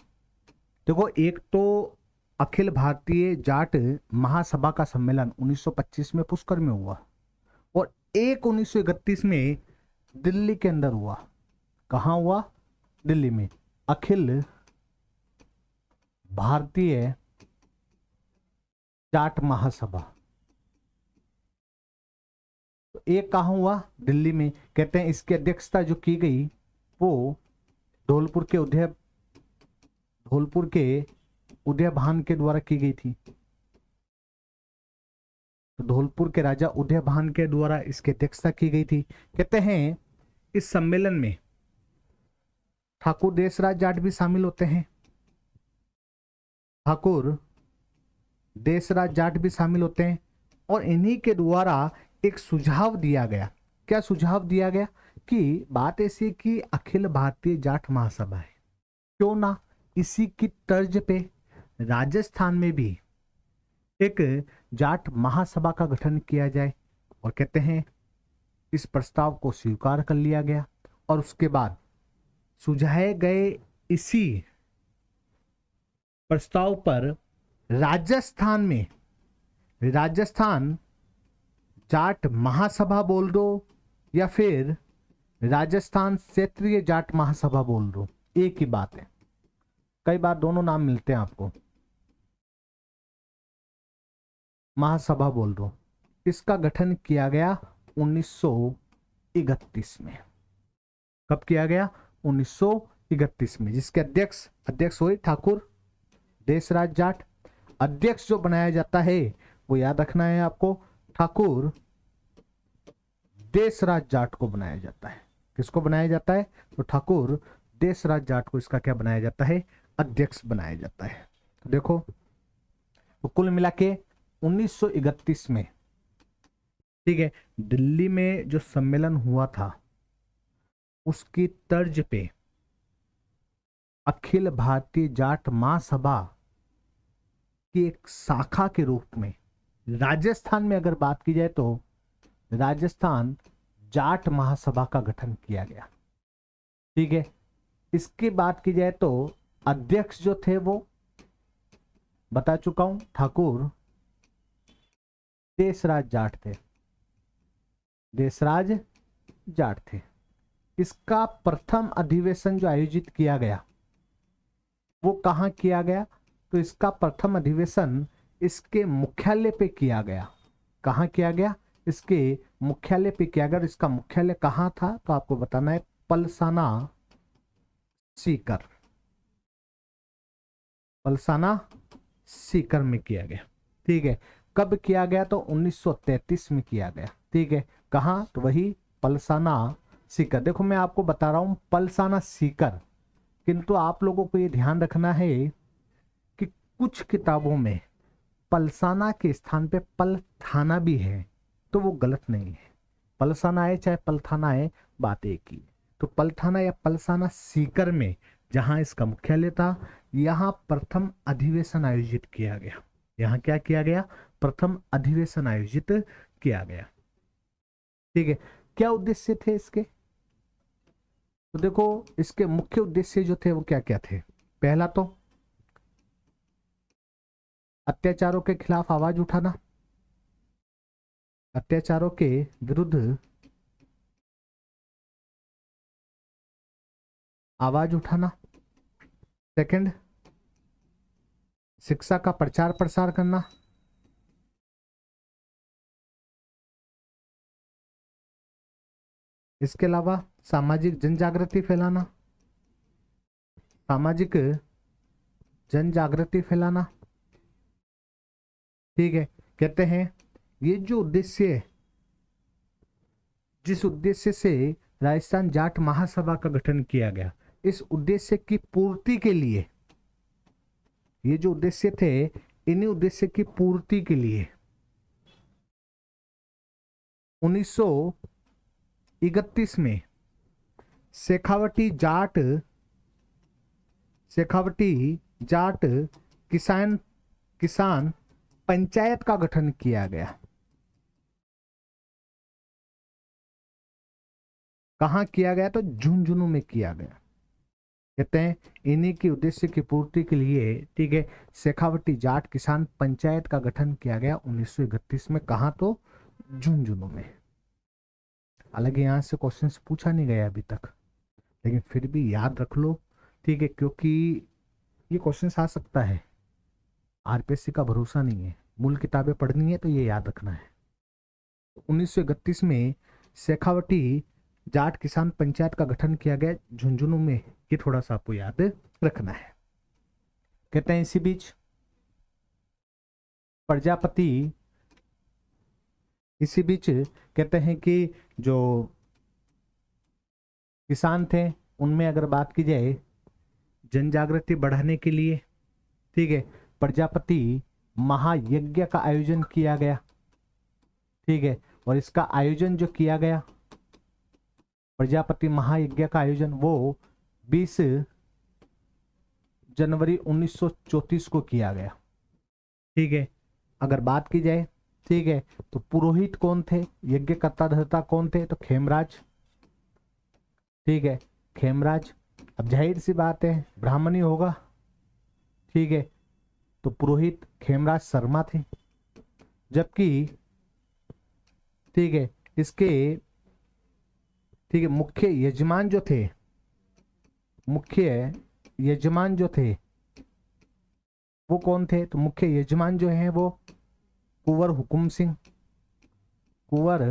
देखो, एक तो अखिल भारतीय जाट महासभा का सम्मेलन 1925 में पुष्कर में हुआ, और एक 1931 में दिल्ली के अंदर हुआ। कहां हुआ? दिल्ली में, अखिल भारतीय जाट महासभा। तो एक कहां हुआ? दिल्ली में। कहते हैं इसकी अध्यक्षता जो की गई वो धौलपुर के उदय भान के द्वारा की गई थी। तो धौलपुर के राजा उदय भान के द्वारा इसकी अध्यक्षता की गई थी। कहते हैं इस सम्मेलन में ठाकुर देशराज जाट भी शामिल होते हैं, ठाकुर देशराज जाट भी शामिल होते हैं, और इन्हीं के द्वारा एक सुझाव दिया गया। क्या सुझाव दिया गया? कि बात ऐसी कि अखिल भारतीय जाट महासभा है, क्यों ना इसी की तर्ज पे राजस्थान में भी एक जाट महासभा का गठन किया जाए। और कहते हैं इस प्रस्ताव को स्वीकार कर लिया गया, और उसके बाद सुझाए गए इसी प्रस्ताव पर राजस्थान जाट महासभा बोल दो या फिर राजस्थान क्षेत्रीय जाट महासभा बोल दो, एक ही बात है। कई बार दोनों नाम मिलते हैं आपको। महासभा बोल दो। इसका गठन किया गया 1931 में। कब किया गया? 1931 में, जिसके अध्यक्ष हुए ठाकुर देशराज जाट। अध्यक्ष जो बनाया जाता है वो याद रखना है आपको, ठाकुर देशराज जाट को बनाया जाता है। किसको बनाया जाता है? तो ठाकुर देशराज जाट को इसका क्या बनाया जाता है? अध्यक्ष बनाया जाता है। तो देखो, तो कुल मिला के 1931 में, ठीक है, दिल्ली में जो सम्मेलन हुआ था उसकी तर्ज पे अखिल भारतीय जाट महासभा की एक शाखा के रूप में राजस्थान में अगर बात की जाए तो राजस्थान जाट महासभा का गठन किया गया। ठीक है, इसकी बात की जाए तो अध्यक्ष जो थे वो बता चुका हूं, ठाकुर देशराज जाट थे। देशराज जाट थे। इसका प्रथम अधिवेशन जो आयोजित किया गया वो कहां किया गया? तो इसका प्रथम अधिवेशन इसके मुख्यालय पे किया गया। कहां किया गया? इसके मुख्यालय पे किया गया। इसका मुख्यालय कहां था? तो आपको बताना है पलसाना सीकर। पलसाना सीकर में किया गया। ठीक है, कब किया गया? तो 1933 में किया गया। ठीक है, कहां? तो वही पलसाना सीकर। देखो मैं आपको बता रहा हूं पलसाना सीकर, किंतु आप लोगों को ये ध्यान रखना है कि कुछ किताबों में पलसाना के स्थान पे पलथाना भी है, तो वो गलत नहीं है। पलसाना है चाहे पलथाना है, बात एक ही है। तो पलथाना या पलसाना सीकर में जहां इसका मुख्यालय था, यहां प्रथम अधिवेशन आयोजित किया गया। यहां क्या किया गया? प्रथम अधिवेशन आयोजित किया गया। ठीक है, क्या उद्देश्य थे इसके? तो देखो, इसके मुख्य उद्देश्य जो थे वो क्या क्या थे? पहला तो अत्याचारों के खिलाफ आवाज उठाना, अत्याचारों के विरुद्ध आवाज उठाना। सेकंड, शिक्षा का प्रचार प्रसार करना। इसके अलावा सामाजिक जन जागृति फैलाना, सामाजिक जन जागृति फैलाना। ठीक है, कहते हैं ये जो उद्देश्य, जिस उद्देश्य से राजस्थान जाट महासभा का गठन किया गया, इस उद्देश्य की पूर्ति के लिए, ये जो उद्देश्य थे इन्हीं उद्देश्य की पूर्ति के लिए 1931 में शेखावटी जाट किसान पंचायत का गठन किया गया। कहां किया गया? तो झुंझुनू में किया गया। कहते हैं इन्हीं के उद्देश्य की पूर्ति के लिए, ठीक है, शेखावटी जाट किसान पंचायत का गठन किया गया 1931 में। कहां? तो झुंझुनू में। हालांकि यहां से क्वेश्चंस पूछा नहीं गया अभी तक, लेकिन फिर भी याद रख लो। ठीक है, क्योंकि ये क्वेश्चंस आ सकता है, आरपीएससी का भरोसा नहीं है। मूल किताबें पढ़नी है तो ये याद रखना है। 1931 में शेखावटी जाट किसान पंचायत का गठन किया गया झुंझुनू में। ये थोड़ा सा आपको याद रखना है। कहते हैं इसी बीच प्रजापति, इसी बीच कहते हैं कि जो किसान थे उनमें अगर बात की जाए जन जागृति बढ़ाने के लिए, ठीक है, प्रजापति महायज्ञ का आयोजन किया गया। ठीक है, और इसका आयोजन जो किया गया प्रजापति महायज्ञ का आयोजन, वो 20 जनवरी 1934 को किया गया। ठीक है, अगर बात की जाए, ठीक है, तो पुरोहित कौन थे, यज्ञ कर्ता धर्ता कौन थे? तो खेमराज। ठीक है, खेमराज। अब जाहिर सी बात है ब्राह्मण ही होगा। ठीक है, तो पुरोहित खेमराज शर्मा थे। जबकि ठीक है, इसके ठीक है मुख्य यजमान जो थे वो कौन थे? तो मुख्य यजमान जो है वो कुंवर हुकुम सिंह, कुंवर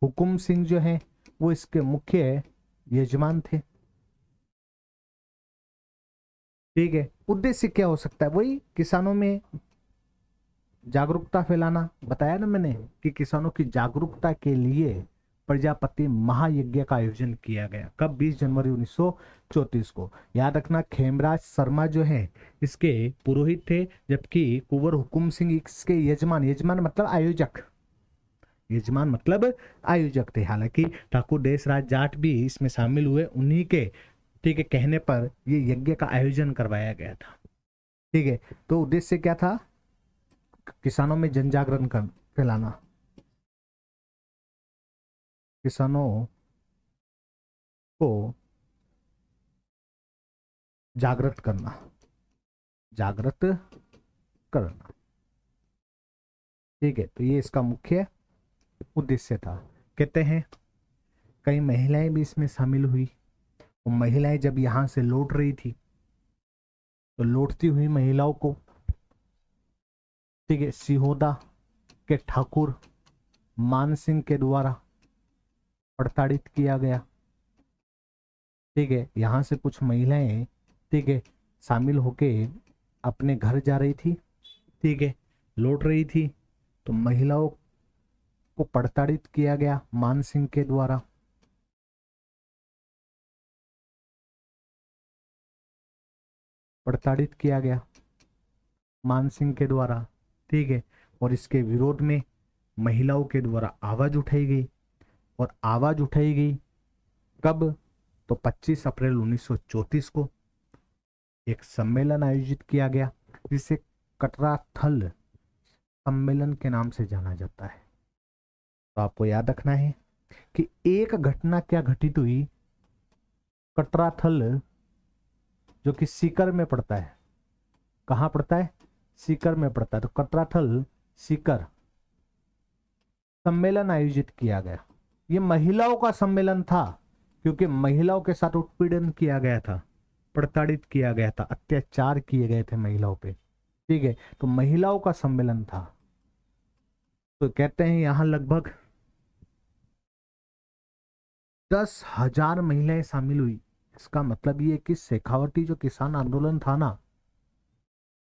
हुकुम सिंह जो है वो इसके मुख्य यजमान थे। ठीक है, उद्देश्य क्या हो सकता है? वही किसानों में जागरूकता फैलाना। बताया ना मैंने कि किसानों की जागरूकता के लिए प्रजापति महायज्ञ का आयोजन किया गया। कब? 20 जनवरी 1934 को। याद रखना, खेमराज शर्मा जो है इसके पुरोहित थे, जबकि कुंवर हुकुम सिंह इसके यजमान, यजमान मतलब आयोजक, यजमान मतलब आयोजक थे। हालांकि ठाकुर देशराज जाट भी इसमें शामिल हुए, उन्हीं के, ठीक है, कहने पर ये यज्ञ का आयोजन करवाया गया था। ठीक है, तो उद्देश्य क्या था? किसानों में जन जागरण कर फैलाना, किसानों को जागृत करना, जागृत करना। ठीक है, तो ये इसका मुख्य उद्देश्य था। कहते हैं कई महिलाएं भी इसमें शामिल हुई। वो महिलाएं जब यहां से लौट रही थी तो लौटती हुई महिलाओं को, ठीक है, सिहोदा के ठाकुर मान सिंह के द्वारा प्रताड़ित किया गया। ठीक है, यहां से कुछ महिलाएं, ठीक है, शामिल होके अपने घर जा रही थी। ठीक है, लौट रही थी तो महिलाओं को प्रताड़ित किया गया मान सिंह के द्वारा। प्रताड़ित किया गया मान सिंह के द्वारा। ठीक है, और इसके विरोध में महिलाओं के द्वारा आवाज उठाई गई। और आवाज उठाई गई कब? तो 25 अप्रैल 1934 को एक सम्मेलन आयोजित किया गया जिसे कटरा थल सम्मेलन के नाम से जाना जाता है। तो आपको याद रखना है कि एक घटना क्या घटित हुई कटरा थल, जो कि सीकर में पड़ता है। कहां पड़ता है? सीकर में पड़ता है। तो कटरा थल सीकर सम्मेलन आयोजित किया गया। ये महिलाओं का सम्मेलन था क्योंकि महिलाओं के साथ उत्पीड़न किया गया था, प्रताड़ित किया गया था, अत्याचार किए गए थे महिलाओं पे। ठीक है, तो महिलाओं का सम्मेलन था। तो कहते हैं यहां लगभग 10,000 महिलाएं शामिल हुई। इसका मतलब ये कि शेखावटी जो किसान आंदोलन था ना,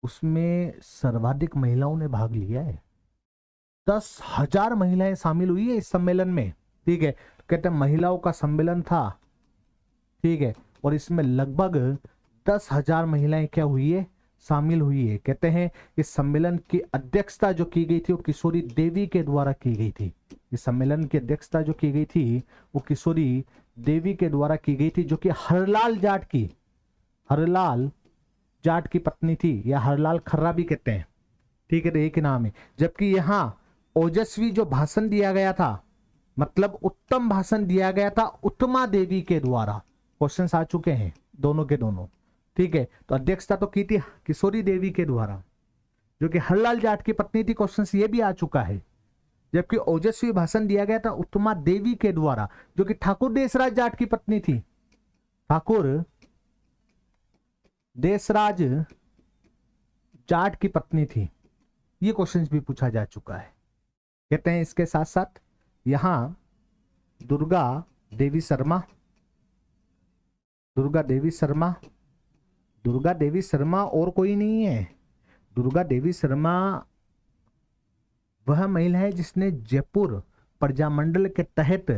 उसमें सर्वाधिक महिलाओं ने भाग लिया है। 10,000 महिलाएं शामिल हुई है इस सम्मेलन में। ठीक है, कहते हैं महिलाओं का सम्मेलन था। ठीक है, और इसमें लगभग 10,000 महिलाएं क्या हुई है? शामिल हुई है। कहते हैं इस सम्मेलन की अध्यक्षता जो की गई थी वो किशोरी देवी के द्वारा की गई थी। इस सम्मेलन की अध्यक्षता जो की गई थी वो किशोरी देवी के द्वारा की गई थी, जो कि हरलाल जाट की, हरलाल जाट की पत्नी थी, या हरलाल खर्रा भी कहते हैं। ठीक है, तो एक ही नाम है। जबकि यहाँ ओजस्वी जो भाषण दिया गया था, मतलब उत्तम भाषण दिया गया था उत्तमा देवी के द्वारा। क्वेश्चंस आ चुके हैं दोनों के दोनों। ठीक है, तो अध्यक्षता तो की थी किशोरी देवी के द्वारा, जो कि हरलाल जाट की पत्नी थी। क्वेश्चंस ये भी आ चुका है। जबकि ओजस्वी भाषण दिया गया था उत्तमा देवी के द्वारा, जो कि ठाकुर देशराज जाट की पत्नी थी। ठाकुर देशराज जाट की पत्नी थी। ये क्वेश्चंस भी पूछा जा चुका है। कहते हैं इसके साथ साथ यहां दुर्गा देवी शर्मा, दुर्गा देवी शर्मा, दुर्गा देवी शर्मा और कोई नहीं है। दुर्गा देवी शर्मा वह महिला है जिसने जयपुर प्रजामंडल के तहत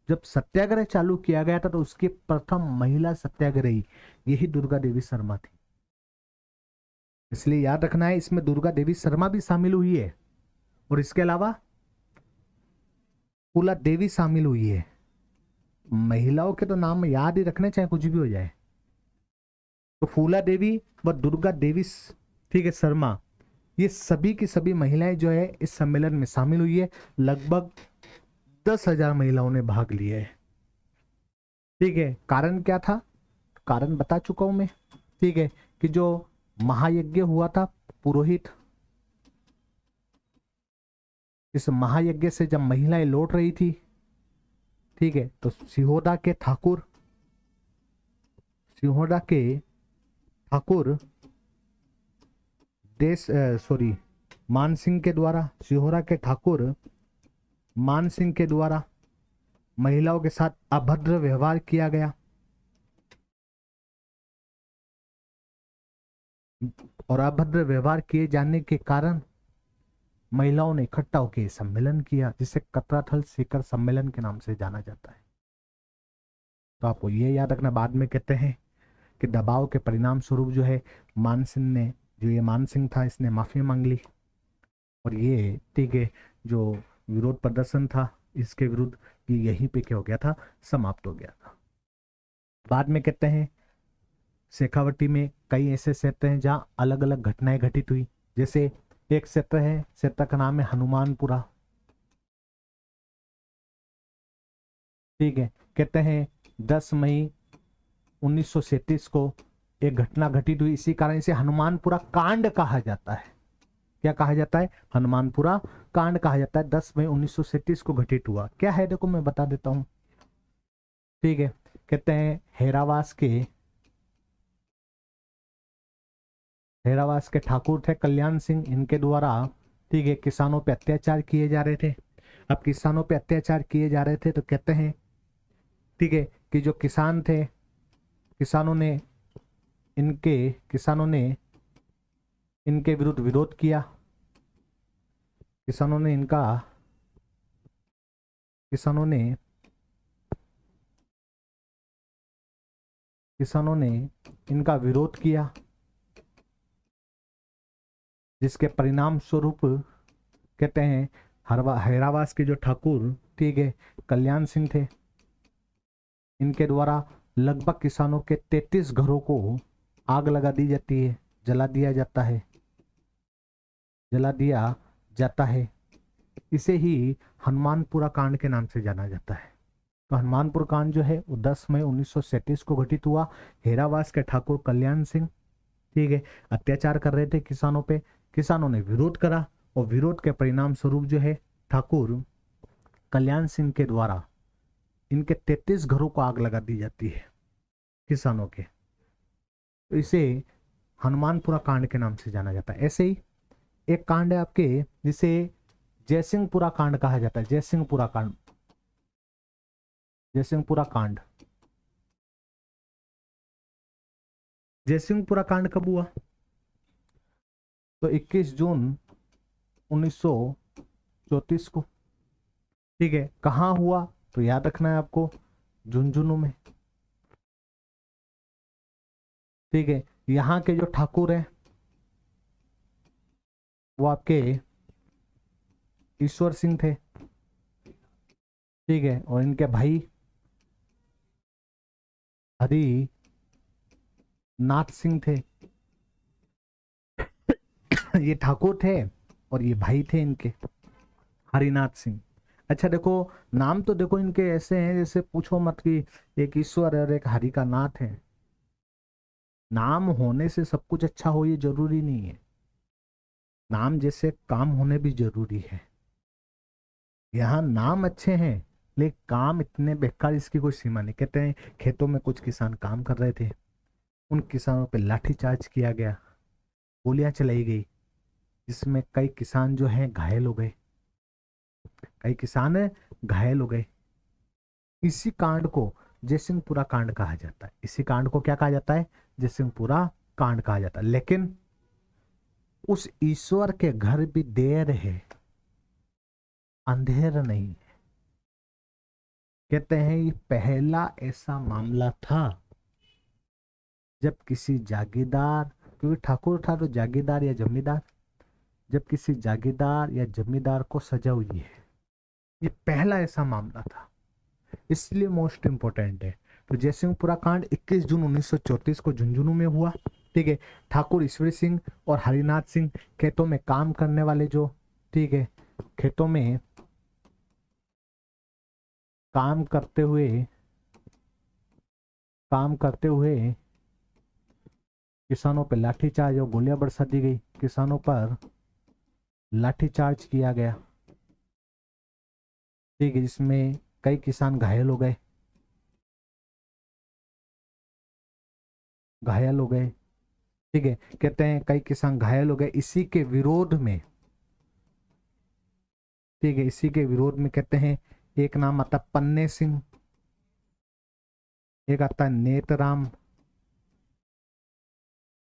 जब सत्याग्रह चालू किया गया था तो उसकी प्रथम महिला सत्याग्रही यही दुर्गा देवी शर्मा थी। इसलिए याद रखना है इसमें दुर्गा देवी शर्मा भी शामिल हुई है और इसके अलावा फूला देवी शामिल हुई है। महिलाओं के तो नाम याद ही रखने चाहे कुछ भी हो जाए। तो फूला देवी व दुर्गा देवी, ठीक है, शर्मा, ये सभी की सभी महिलाएं जो है इस सम्मेलन में शामिल हुई है। लगभग 10,000 महिलाओं ने भाग लिया है। ठीक है, कारण क्या था? कारण बता चुका हूं मैं। ठीक है, कि जो महायज्ञ हुआ था, पुरोहित, इस महायज्ञ से जब महिलाएं लौट रही थी, ठीक है, तो सिहोदा के ठाकुर, सिहोदा के ठाकुर मान सिंह के द्वारा, सिहोरा के ठाकुर मान सिंह के द्वारा महिलाओं के साथ अभद्र व्यवहार किया गया और अभद्र व्यवहार किए जाने के कारण महिलाओं ने इकट्ठा होकर सम्मेलन किया, जिसे कतराथल शिखर सम्मेलन के नाम से जाना जाता है। तो आपको ये याद रखना, बाद में कहते हैं कि दबाव के परिणाम स्वरूप जो है मानसिंह ने, जो ये मानसिंह था, इसने माफी मांग ली और ये ठीक है जो विरोध प्रदर्शन था इसके विरुद्ध, ये यहीं पे क्या हो गया था, समाप्त हो गया था। बाद में कहते हैं शेखावटी में कई ऐसे क्षेत्र हैं जहां अलग अलग घटनाएं घटित हुई। जैसे एक क्षेत्र है, क्षेत्र का नाम है हनुमानपुरा, ठीक है। कहते हैं 10 मई 1937 को एक घटना घटित हुई, इसी कारण इसे हनुमानपुरा कांड कहा जाता है। क्या कहा जाता है? हनुमानपुरा कांड कहा जाता है। 10 मई 1937 को घटित हुआ। क्या है देखो मैं बता देता हूं, ठीक है। कहते हैं हैरावास के ठाकुर थे कल्याण सिंह, इनके द्वारा ठीक है किसानों पे अत्याचार किए जा रहे थे। अब किसानों पे अत्याचार किए जा रहे थे तो कहते हैं ठीक है कि जो किसान थे, किसानों ने इनके विरुद्ध विरोध किया। किसानों ने इनका विरोध किया, जिसके परिणाम स्वरूप कहते हैं हैरावास के जो ठाकुर ठीक है कल्याण सिंह थे, इनके द्वारा लगभग किसानों के 33 घरों को आग लगा दी जाती है, जला दिया जाता है। इसे ही हनुमानपुरा कांड के नाम से जाना जाता है। तो हनुमानपुर कांड जो है वो 10 मई 1937 को घटित हुआ। हैरावास के ठाकुर कल्याण सिंह ठीक है अत्याचार कर रहे थे किसानों पे, किसानों ने विरोध करा और विरोध के परिणाम स्वरूप जो है ठाकुर कल्याण सिंह के द्वारा इनके 33 घरों को आग लगा दी जाती है किसानों के। तो इसे हनुमानपुरा कांड के नाम से जाना जाता है। ऐसे ही एक कांड है आपके जिसे जयसिंहपुरा कांड कहा जाता है। जयसिंहपुरा कांड कब हुआ? तो 21 जून 1934 को, ठीक है। कहां हुआ? तो याद रखना है आपको, झुंझुनू में, ठीक है। यहां के जो ठाकुर हैं वो आपके ईश्वर सिंह थे, ठीक है, और इनके भाई हरि नाथ सिंह थे। ये ठाकुर थे और ये भाई थे इनके हरिनाथ सिंह। अच्छा देखो, नाम तो देखो इनके ऐसे हैं जैसे पूछो मत कि एक ईश्वर है और एक हरि का नाथ है। नाम होने से सब कुछ अच्छा हो ये जरूरी नहीं है, नाम जैसे काम होने भी जरूरी है। यहाँ नाम अच्छे हैं लेकिन काम इतने बेकार, इसकी कोई सीमा नहीं। कहते हैं खेतों में कुछ किसान काम कर रहे थे, उन किसानों पे लाठीचार्ज किया गया, गोलियां चलाई गई, जिसमें कई किसान जो हैं घायल हो गए, इसी कांड को जयसिंहपुरा कांड कहा जाता है। इसी कांड को क्या कहा जाता है? जयसिंहपुरा कांड कहा जाता है। लेकिन उस ईश्वर के घर भी देर है, अंधेर नहीं है। कहते हैं ये पहला ऐसा मामला था जब किसी जागीरदार, क्योंकि ठाकुर था तो जागीरदार या जमींदार, जब किसी जागीरदार या जमींदार को सजा हुई है, ये पहला ऐसा मामला था, इसलिए मोस्ट इंपोर्टेंट है। तो जयसिंहपुरा कांड 21 जून 1934 को झुंझुनू में हुआ, ठीक है। ठाकुर ईश्वरी सिंह और हरिनाथ सिंह खेतों में काम करने वाले जो, ठीक है, खेतों में काम करते हुए किसानों पर लाठीचार्ज और गोलियां बरसा दी गई, किसानों पर लाठीचार्ज किया गया, ठीक है, जिसमें कई किसान घायल हो गए, ठीक है, कहते हैं कई किसान घायल हो गए इसी के विरोध में। ठीक है, इसी के विरोध में कहते हैं, एक नाम आता पन्ने सिंह, एक आता नेतराम,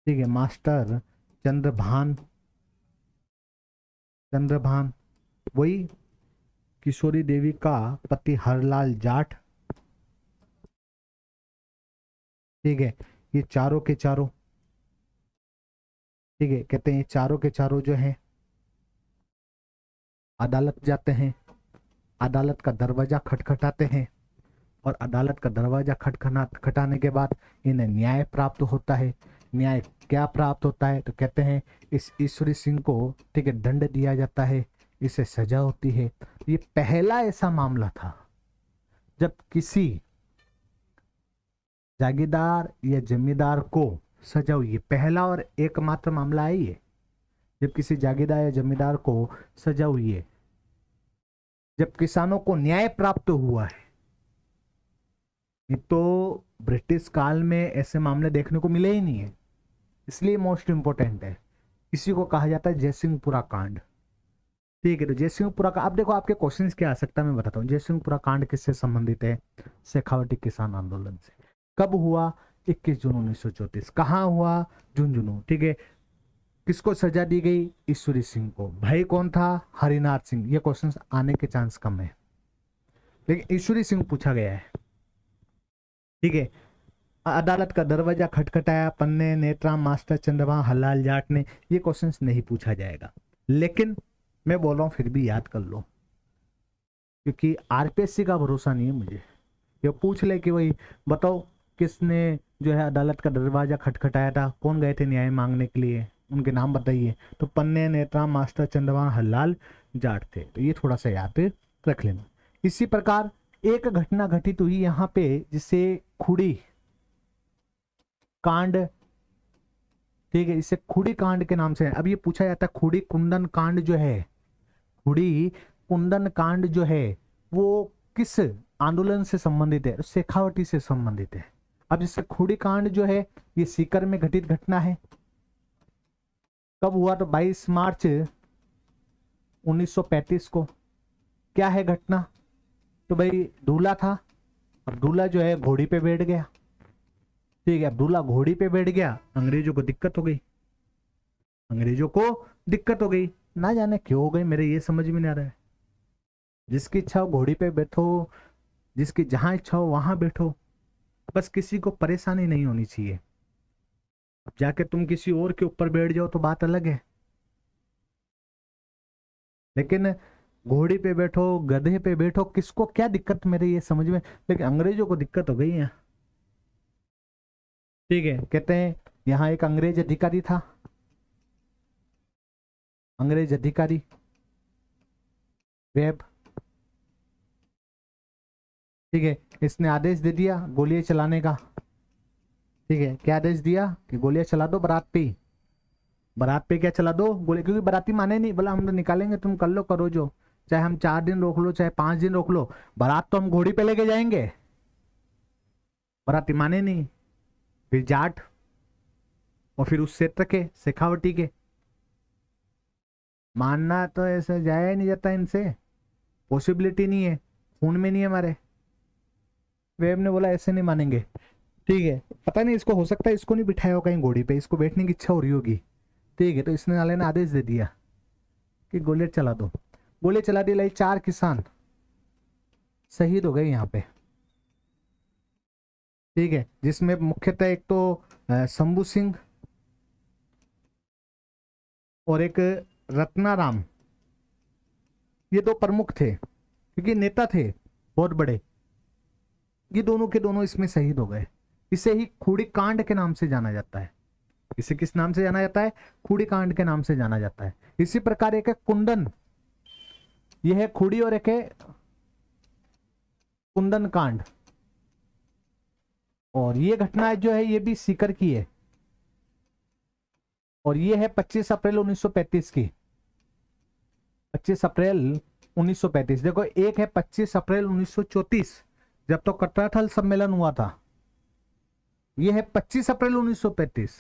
ठीक है, मास्टर चंद्रभान, चंद्रभान वही किशोरी देवी का पति हरलाल जाट। ठीक है, ये चारों के चारों, ठीक है, कहते हैं ये चारों के चारों जो है अदालत जाते हैं, अदालत का दरवाजा खटखटाते हैं, और अदालत का दरवाजा खटखटाने के बाद इन्हें न्याय प्राप्त होता है। न्याय क्या प्राप्त होता है, तो कहते हैं इस ईश्वरी सिंह को, ठीक है, दंड दिया जाता है, इसे सजा होती है। ये पहला ऐसा मामला था जब किसी जागीरदार या जमींदार को सजा हुई है, पहला और एकमात्र मामला है ये, जब किसी जागीरदार या जमींदार को सजा हुई है, जब किसानों को न्याय प्राप्त हुआ है। तो ब्रिटिश काल में ऐसे मामले देखने को मिले ही नहीं है, इसलिए मोस्ट इंपोर्टेंट है। इसी को कहा जाता है जयसिंहपुरा कांड। ठीक है, तो जयसिंहपुरा का, अब देखो आपके क्वेश्चंस क्या आ सकता है, मैं बताता हूँ। जयसिंहपुरा कांड किससे संबंधित है? शेखावटी किसान आंदोलन से। कब हुआ? 21 जून 1934। कहाँ हुआ? झुंझुनू। ठीक है, किसको सजा दी गई? ईश्वरी सिंह को। भाई कौन था? हरिनाथ सिंह। ये क्वेश्चंस आने के चांस कम है, लेकिन ईश्वरी सिंह पूछा गया है। ठीक है, अदालत का दरवाजा खटखटाया, पन्ने, नेत्राम, मास्टर चंद्रभान, हरलाल जाट ने, ये क्वेश्चंस नहीं पूछा जाएगा। लेकिन मैं बोल रहा हूं फिर भी याद कर लो, क्योंकि आरपीएससी का भरोसा नहीं है मुझे। ये पूछ ले कि वही बताओ किसने जो है अदालत का दरवाजा खटखटाया था, कौन गए थे न्याय मांगने के लिए, उनके नाम बताइए। तो पन्ने, नेत्राम, मास्टर चंद्रभान, हरलाल जाट थे। तो ये थोड़ा सा याद रख लेना। इसी प्रकार एक घटना घटित हुई यहाँ पे, जिसे खुड़ी कांड, ठीक है, इसे खुड़ी कांड के नाम से। अब ये पूछा जाता है खुड़ी कुंदन कांड जो है, खुड़ी कुंदन कांड जो है वो किस आंदोलन से संबंधित है? शेखावटी से संबंधित है। अब जैसे खुड़ी कांड जो है ये सीकर में घटित घटना है। कब हुआ? तो 22 मार्च 1935 को। क्या है घटना? तो भाई दूल्हा था, अब दूल्हा जो है घोड़ी पे बैठ गया। ठीक है, अब दूल्हा घोड़ी पे बैठ गया, अंग्रेजों को दिक्कत हो गई। अंग्रेजों को दिक्कत हो गई, ना जाने क्यों हो गई, मेरे ये समझ में नहीं आ रहा है। जिसकी इच्छा हो घोड़ी पे बैठो, जिसकी जहां इच्छा हो वहां बैठो, बस किसी को परेशानी नहीं होनी चाहिए। अब जाके तुम किसी और के ऊपर बैठ जाओ तो बात अलग है, लेकिन घोड़ी पे बैठो, गधे पे बैठो, किसको क्या दिक्कत, मेरे ये समझ में। लेकिन अंग्रेजों को दिक्कत हो गई है। ठीक है, कहते हैं यहाँ एक अंग्रेज अधिकारी था, अंग्रेज अधिकारी वेब। ठीक है, इसने आदेश दे दिया गोलियां चलाने का। ठीक है, क्या आदेश दिया कि गोलियां चला दो बारात पे। बारात पे क्या चला दो? गोली। क्योंकि बाराती माने नहीं, बोला हम तो निकालेंगे, तुम कर लो, करो जो, चाहे हम 4 दिन रोक लो, चाहे 5 दिन रोक लो, बारात तो हम घोड़ी पे लेके जाएंगे। बाराती माने नहीं, फिर जाट और फिर उस क्षेत्र के शेखावटी के। मानना तो ऐसे जाया ही नहीं जाता इनसे, पॉसिबिलिटी नहीं है, खून में नहीं है हमारे। वेब ने बोला ऐसे नहीं मानेंगे। ठीक है, पता नहीं इसको, हो सकता है इसको नहीं बिठाया हो कहीं घोड़ी पे, इसको बैठने की इच्छा हो रही होगी। ठीक है, तो इसने वाले ने आदेश दे दिया कि गोलियां चला दो। गोलियां चला दी, लाई 4 किसान शहीद हो गए यहाँ पे। ठीक है, जिसमें मुख्यतः एक तो शंभू सिंह और एक रत्नाराम, ये 2 प्रमुख थे, क्योंकि नेता थे बहुत बड़े। ये दोनों के दोनों इसमें शहीद हो गए। इसे ही खूड़ी कांड के नाम से जाना जाता है। इसे किस नाम से जाना जाता है? खूड़ी कांड के नाम से जाना जाता है। इसी प्रकार एक है कुंदन, यह है खूड़ी, और एक है कुंदन कांड। और ये घटना जो है ये भी सीकर की है, और ये है 25 अप्रैल 1935 की। 25 अप्रैल 1935। देखो, एक है 25 अप्रैल 1934, जब तो कटराथल सम्मेलन हुआ था। यह है 25 अप्रैल 1935।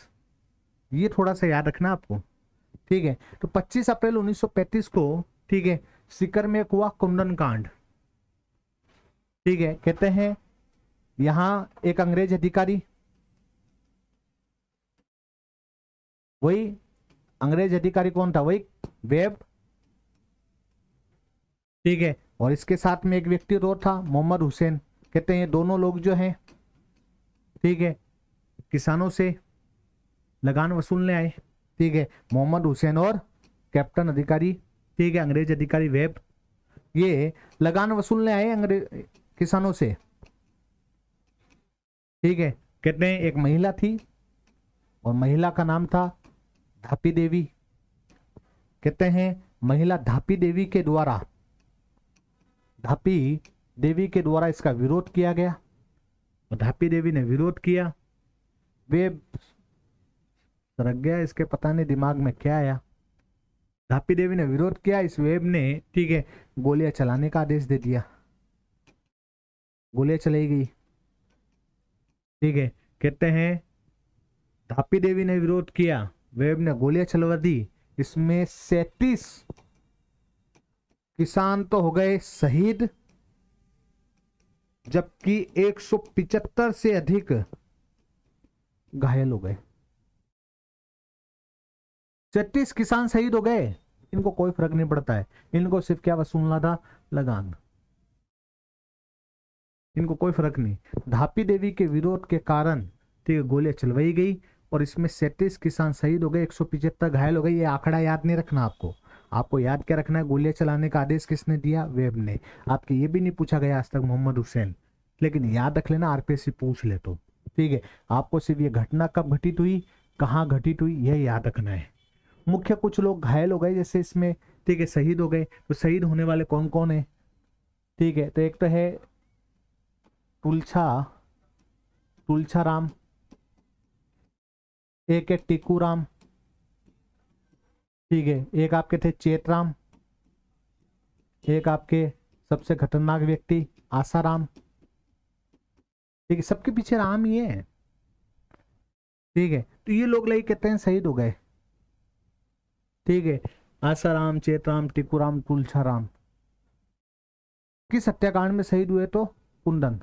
ये थोड़ा सा याद रखना आपको, ठीक है। तो 25 अप्रैल 1935 को, ठीक है, सीकर में एक हुआ कुंदन कांड, ठीक है। कहते हैं यहां एक अंग्रेज अधिकारी, वही अंग्रेज अधिकारी कौन था, वही वेब, ठीक है, और इसके साथ में एक व्यक्ति और था मोहम्मद हुसैन। कहते हैं ये दोनों लोग जो हैं, ठीक है, किसानों से लगान वसूलने आए, ठीक है। मोहम्मद हुसैन और कैप्टन अधिकारी, ठीक है, अंग्रेज अधिकारी वेब, ये लगान वसूलने आए अंग्रेज किसानों से, ठीक है। कहते हैं एक महिला थी और महिला का नाम था धापी देवी। कहते हैं महिला धापी देवी के द्वारा, धापी देवी के द्वारा इसका विरोध किया गया। धापी देवी ने विरोध किया, वे सरक गया, इसके पता नहीं दिमाग में क्या आया। धापी देवी ने विरोध किया, इस वेब ने, ठीक है, गोलियां चलाने का आदेश दे दिया। गोलियां चलाई गई, ठीक है। कहते हैं धापी देवी ने विरोध किया, वेब ने गोलियां चलवा दी। इसमें 37 किसान तो हो गए शहीद, जबकि 175 से अधिक घायल हो गए। 36 किसान शहीद हो गए, इनको कोई फर्क नहीं पड़ता है, इनको सिर्फ क्या वसूलना था, लगान, इनको कोई फर्क नहीं। धापी देवी के विरोध के कारण, ठीक है, गोलियां चलवाई गई और इसमें 37 किसान शहीद हो गए, 175 घायल हो गए। ये आंकड़ा याद नहीं रखना आपको, आपको याद क्या रखना है, गोलियां चलाने का आदेश किसने दिया, वेब ने। आपके ये भी नहीं पूछा गया आज तक मोहम्मद हुसैन, लेकिन याद रख लेना, आरपीएससी पूछ ले तो, ठीक है। आपको सिर्फ ये घटना कब घटित हुई, कहाँ घटित हुई, यह याद रखना है। मुख्य कुछ लोग घायल हो गए जैसे इसमें, ठीक है, शहीद हो गए। तो शहीद होने वाले कौन कौन है, ठीक है, तो एक तो है तुलछा तुलछा राम, एक है टीकू राम, ठीक है, एक आपके थे चेतराम, एक आपके सबसे खतरनाक व्यक्ति आसाराम, ठीक है, सबके पीछे राम ही है, ठीक है। तो ये लोग लगे कहते हैं शहीद हो गए, ठीक है, आसाराम, चेतराम, टीकूराम, तुलछाराम। किस हत्याकांड में शहीद हुए, तो कुंदन,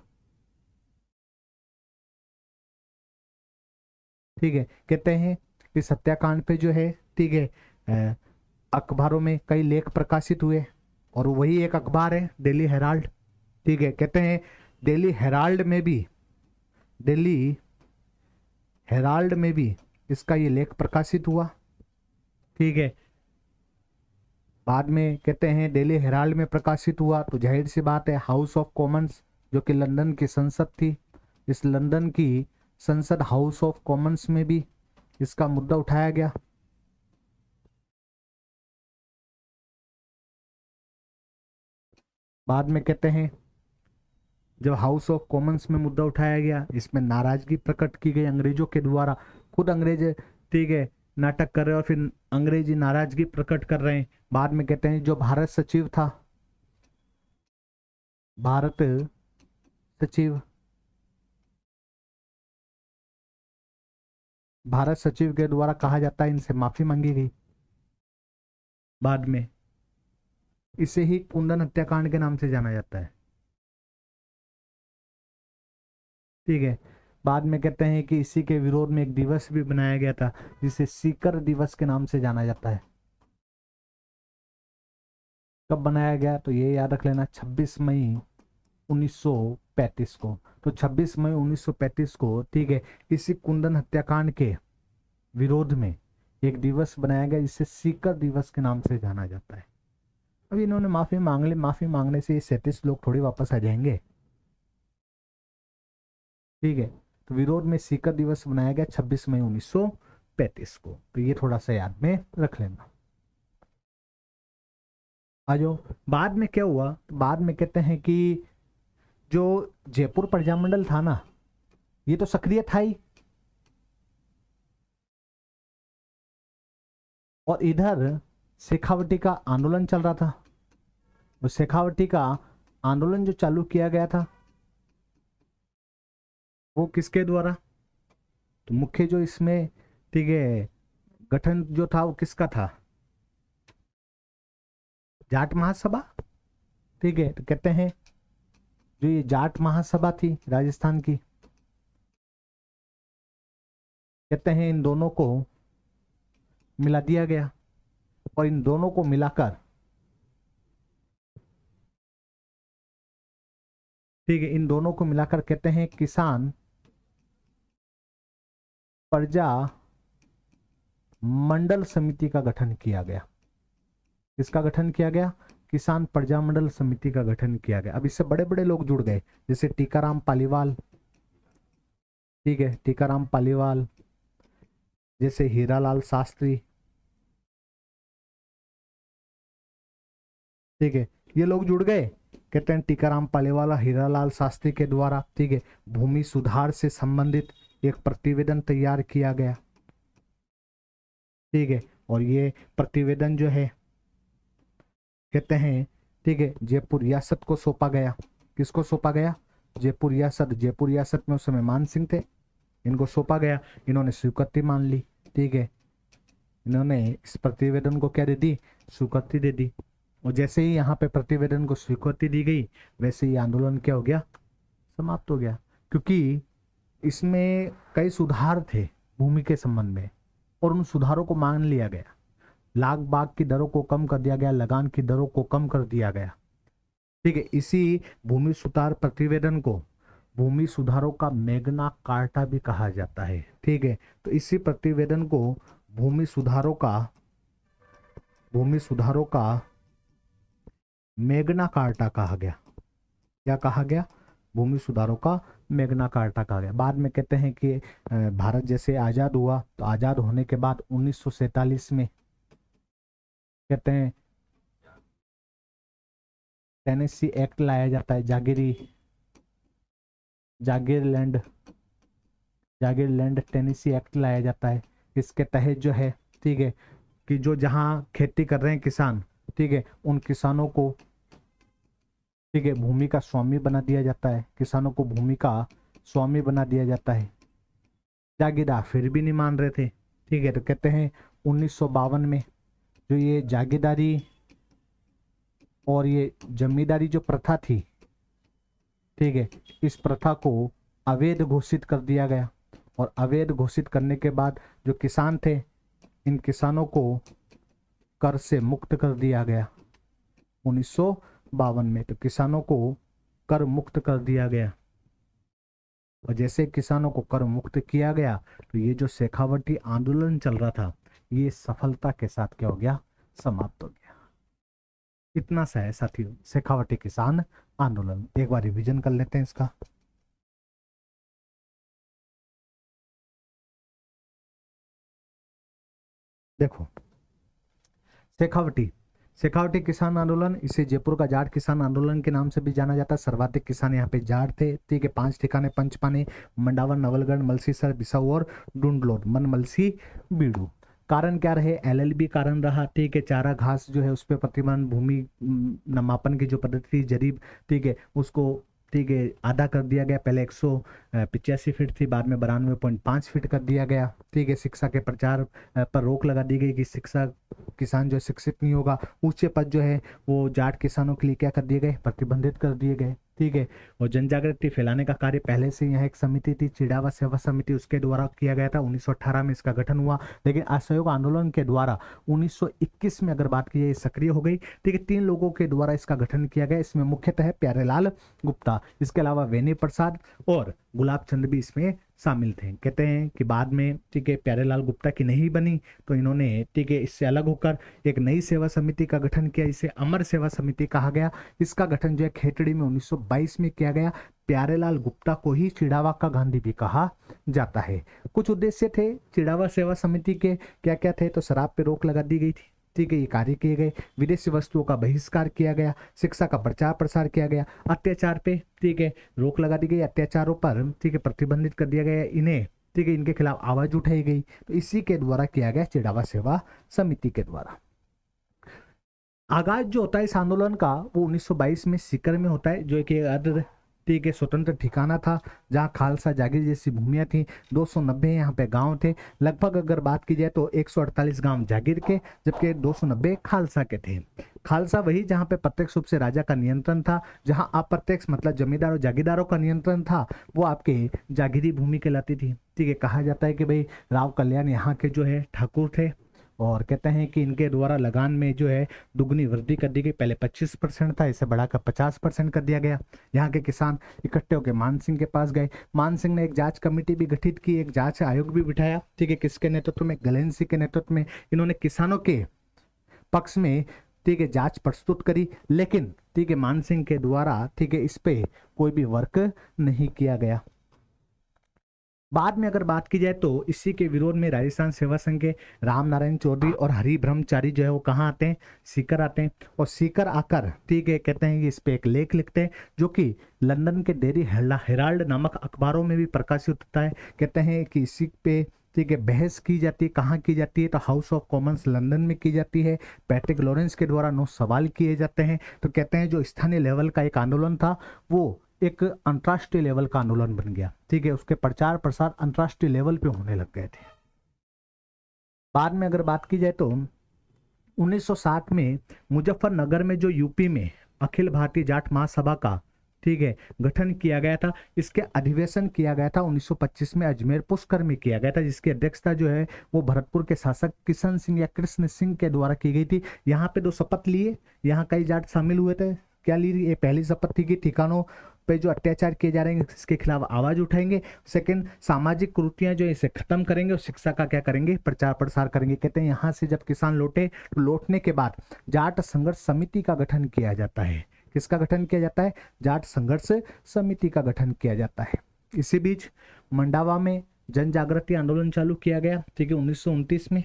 ठीक है। कहते हैं इस हत्याकांड पे जो है, ठीक है, अखबारों में कई लेख प्रकाशित हुए और वही एक अखबार है दिल्ली हेराल्ड, ठीक है। कहते हैं दिल्ली हेराल्ड में भी, दिल्ली हेराल्ड में भी इसका ये लेख प्रकाशित हुआ, ठीक है। बाद में कहते हैं दिल्ली हेराल्ड में प्रकाशित हुआ तो जाहिर सी बात है हाउस ऑफ कॉमन्स, जो कि लंदन की संसद थी, इस लंदन की संसद हाउस ऑफ कॉमन्स में भी इसका मुद्दा उठाया गया। बाद में कहते हैं जब हाउस ऑफ कॉमन्स में मुद्दा उठाया गया, इसमें नाराजगी प्रकट की गई अंग्रेजों के द्वारा। खुद अंग्रेज, ठीक है, नाटक कर रहे हैं और फिर अंग्रेजी नाराजगी प्रकट कर रहे हैं। बाद में कहते हैं जो भारत सचिव था, भारत सचिव, भारत सचिव के द्वारा कहा जाता है इनसे माफी मांगी गई। बाद में इसे ही कुंदन हत्याकांड के नाम से जाना जाता है, ठीक है। बाद में कहते हैं कि इसी के विरोध में एक दिवस भी बनाया गया था जिसे सीकर दिवस के नाम से जाना जाता है। कब बनाया गया, तो ये याद रख लेना, 26 मई 1935 को। तो 26 मई 1935 को, ठीक है, इसी कुंदन हत्याकांड के विरोध में एक दिवस बनाया गया जिसे सीकर दिवस के नाम से जाना जाता है। अब इन्होंने माफी मांग ली, माफी मांगने से ये 37 लोग थोड़ी वापस आ जाएंगे, ठीक है। तो विरोध में सीकर दिवस बनाया गया 26 मई 1935 को, तो ये थोड़ा सा याद में रख लेना। आ जाओ, बाद में क्या हुआ, तो बाद में कहते हैं कि जो जयपुर प्रजामंडल था ना, ये तो सक्रिय था ही, और इधर शेखावटी का आंदोलन चल रहा था। और शेखावटी का आंदोलन जो चालू किया गया था वो किसके द्वारा, तो मुख्य जो इसमें, ठीक है, गठन जो था वो किसका था? जाट महासभा। ठीक है, तो कहते हैं जो ये जाट महासभा थी राजस्थान की, कहते हैं इन दोनों को मिला दिया गया और इन दोनों को मिलाकर, ठीक है, इन दोनों को मिलाकर कहते हैं किसान प्रजा मंडल समिति का गठन किया गया। किसका गठन किया गया? किसान प्रजा मंडल समिति का गठन किया गया। अब इससे बड़े बड़े लोग जुड़ गए, जैसे टीकाराम पालीवाल, ठीक है, टीकाराम पालीवाल, जैसे हीरालाल शास्त्री, ठीक है, ये लोग जुड़ गए। कहते हैं टीकाराम पालीवाल, हीरालाल शास्त्री के द्वारा, ठीक है, भूमि सुधार से संबंधित एक प्रतिवेदन तैयार किया गया। ठीक है, और ये प्रतिवेदन जो है कहते हैं, ठीक है, जयपुर रियासत को सौंपा गया। किसको सौंपा गया? जयपुर रियासत। जयपुर रियासत में उस समय मान सिंह थे, इनको सौंपा गया, इन्होंने स्वीकृति मान ली। ठीक है, इन्होंने इस प्रतिवेदन को क्या दे दी? स्वीकृति दे दी। और जैसे ही यहाँ पे प्रतिवेदन को स्वीकृति दी गई, वैसे ही आंदोलन क्या हो गया? समाप्त हो गया, क्योंकि इसमें कई सुधार थे भूमि के संबंध में और उन सुधारों को मान लिया गया। लाग बाग की दरों को कम कर दिया गया, लगान की दरों को कम कर दिया गया। ठीक है, इसी भूमि सुधार प्रतिवेदन को भूमि सुधारों का मैग्ना कार्टा भी कहा जाता है। ठीक है, तो इसी प्रतिवेदन को भूमि सुधारों का मैग्ना कार्टा कहा गया। क्या कहा गया? भूमि सुधारों का मैग्ना कार्टा कहा गया। बाद में कहते हैं कि भारत जैसे आजाद हुआ, तो आजाद होने के बाद 1947 में कहते हैं टेनेसी एक्ट लाया जाता है, जागीरलैंड टेनेसी एक्ट लाया जाता है। इसके तहत जो है, ठीक है, कि जो जहां खेती कर रहे हैं किसान, ठीक है, उन किसानों को, ठीक है, भूमि का स्वामी बना दिया जाता है। किसानों को भूमि का स्वामी बना दिया जाता है। जागीरदार फिर भी नहीं मान रहे थे। ठीक है, तो कहते हैं 1952 में जो ये जागीरदारी और ये जमींदारी जो प्रथा थी, ठीक है, इस प्रथा को अवैध घोषित कर दिया गया। और अवैध घोषित करने के बाद जो किसान थे, इन किसानों को कर से मुक्त कर दिया गया 1952 में। तो किसानों को कर मुक्त कर दिया गया, और जैसे किसानों को कर मुक्त किया गया, तो ये जो शेखावटी आंदोलन चल रहा था, ये सफलता के साथ क्या हो गया? समाप्त हो गया। इतना सा है साथियों शेखावटी किसान आंदोलन। एक बार रिवीजन कर लेते हैं इसका। देखो, शेखावटी किसान आंदोलन, इसे जयपुर का जाट किसान आंदोलन के नाम से भी जाना जाता है। सर्वाधिक किसान यहाँ पे जाट थे। ठीक है, 5 ठिकाने पंचपाने, मंडावा, नवलगढ़, मलसीसर, बिसाऊ और डुंडलोर, मनमलसी, बीड़ू। कारण क्या रहे? एलएलबी कारण रहा। ठीक है, चारा घास जो है उस पर प्रतिबंध, भूमि मापन की जो पद्धति जरीब, ठीक है, उसको, ठीक है, आधा कर दिया गया। पहले 185 फीट थी, बाद में 92.5 फीट कर दिया गया। ठीक है, शिक्षा के प्रचार पर रोक लगा दी गई कि शिक्षा किसान जो शिक्षित नहीं होगा। ऊंचे पद जो है वो जाट किसानों के लिए क्या कर दिए गए? प्रतिबंधित कर दिए गए। ठीक है, और जन जागृति फैलाने का कार्य पहले से यहाँ एक समिति थी, चिड़ावा सेवा समिति, उसके द्वारा किया गया था। 1918 में इसका गठन हुआ, लेकिन असहयोग आंदोलन के द्वारा 1921 में अगर बात की जाए सक्रिय हो गई। ठीक है, 3 लोगों के द्वारा इसका गठन किया गया। इसमें मुख्यतः प्यारेलाल गुप्ता, इसके अलावा वेनी प्रसाद और गुलाब चंद भी इसमें शामिल थे। कहते हैं कि बाद में, ठीक है, प्यारेलाल गुप्ता की नहीं बनी, तो इन्होंने, ठीक है, इससे अलग होकर एक नई सेवा समिति का गठन किया। इसे अमर सेवा समिति कहा गया। इसका गठन जो है खेतड़ी में 1922 में किया गया। प्यारेलाल गुप्ता को ही चिड़ावा का गांधी भी कहा जाता है। कुछ उद्देश्य थे चिड़ावा सेवा समिति के, क्या क्या थे? तो शराब पे रोक लगा दी गई थी। ठीक है, ये कार्य किए गए। विदेशी वस्तुओं का बहिष्कार किया गया। शिक्षा का प्रचार प्रसार किया गया। अत्याचार पे, ठीक है, रोक लगा दी गई। अत्याचारों पर, ठीक है, प्रतिबंधित कर दिया गया इन्हें। ठीक है, इनके खिलाफ आवाज उठाई गई। तो इसी के द्वारा किया गया चिड़ावा सेवा समिति के द्वारा। आगाज जो होता है इस आंदोलन का वो 1922 में सीकर में होता है, जो एक अर्ध ठीक है, स्वतंत्र ठिकाना था जहाँ खालसा जागीर जैसी भूमियां थी। 290 यहाँ पे गांव थे। लगभग अगर बात की जाए तो 148 गांव जागीर के, जबकि 290 खालसा के थे। खालसा वही जहाँ पे प्रत्यक्ष रूप से राजा का नियंत्रण था, जहाँ अप्रत्यक्ष मतलब जमींदार और जागीरदारों का नियंत्रण था, वो आपके जागीरी भूमि कहलाती थी। ठीक है, कहा जाता है कि भाई राव कल्याण यहाँ के जो है ठाकुर थे, और कहते हैं कि इनके द्वारा लगान में जो है दुगनी वृद्धि कर दी गई। पहले 25% था, इसे बढ़ाकर 50% कर दिया गया। यहाँ के किसान इकट्ठे होकर मान सिंह के पास गए। मान सिंह ने एक जांच कमेटी भी गठित की, एक जांच आयोग भी बिठाया। ठीक है, किसके नेतृत्व में? गलेन सिंह के नेतृत्व में। इन्होंने किसानों के पक्ष में ठीक है जांच प्रस्तुत करी, लेकिन ठीक है मान सिंह के द्वारा ठीक है इस पे कोई भी वर्क नहीं किया गया। बाद में अगर बात की जाए तो इसी के विरोध में राजस्थान सेवा संघ के राम नारायण चौधरी और हरि ब्रह्मचारी जो है वो कहाँ आते हैं? सीकर आते हैं। और सीकर आकर ठीक है कहते हैं कि इस पे एक लेख लिखते हैं, जो कि लंदन के डेली हेराल्ड नामक अखबारों में भी प्रकाशित होता है। कहते हैं कि इसी पे ठीक है बहस की जाती है। कहाँ की जाती है? तो हाउस ऑफ कॉमन्स लंदन में की जाती है। पैट्रिक लॉरेंस के द्वारा 9 सवाल किए जाते हैं। तो कहते हैं जो स्थानीय लेवल का एक आंदोलन था वो एक अंतर्राष्ट्रीय लेवल का आंदोलन बन गया। ठीक है, उसके प्रचार प्रसार अंतर्राष्ट्रीय लेवल पे होने लग गए थे। बाद में अगर बात की जाए तो 1960 में मुजफ्फरनगर में जो यूपी में अखिल भारतीय जाट महासभा का ठीक है गठन किया गया था, इसके अधिवेशन किया गया था 1925 में अजमेर पुष्कर में किया गया था, जिसकी अध्यक्षता जो है वो भरतपुर के शासक किशन सिंह या कृष्ण सिंह के द्वारा की गई थी। यहाँ पे 2 शपथ लिए, यहाँ कई जाट शामिल हुए थे। क्या ली? ये पहली शपथ थी कि ठिकानों पे जो अत्याचार किए जा रहे हैं इसके खिलाफ आवाज उठाएंगे। सेकंड, सामाजिक कुरीतियां जो इसे खत्म करेंगे और शिक्षा का क्या करेंगे? प्रचार प्रसार करेंगे। कहते हैं यहाँ से जब किसान लौटे तो लौटने के बाद जाट संघर्ष समिति का गठन किया जाता है। किसका गठन किया जाता है? जाट संघर्ष समिति का गठन किया जाता है। इसी बीच मंडावा में जन जागृति आंदोलन चालू किया गया ठीक है 1929 में,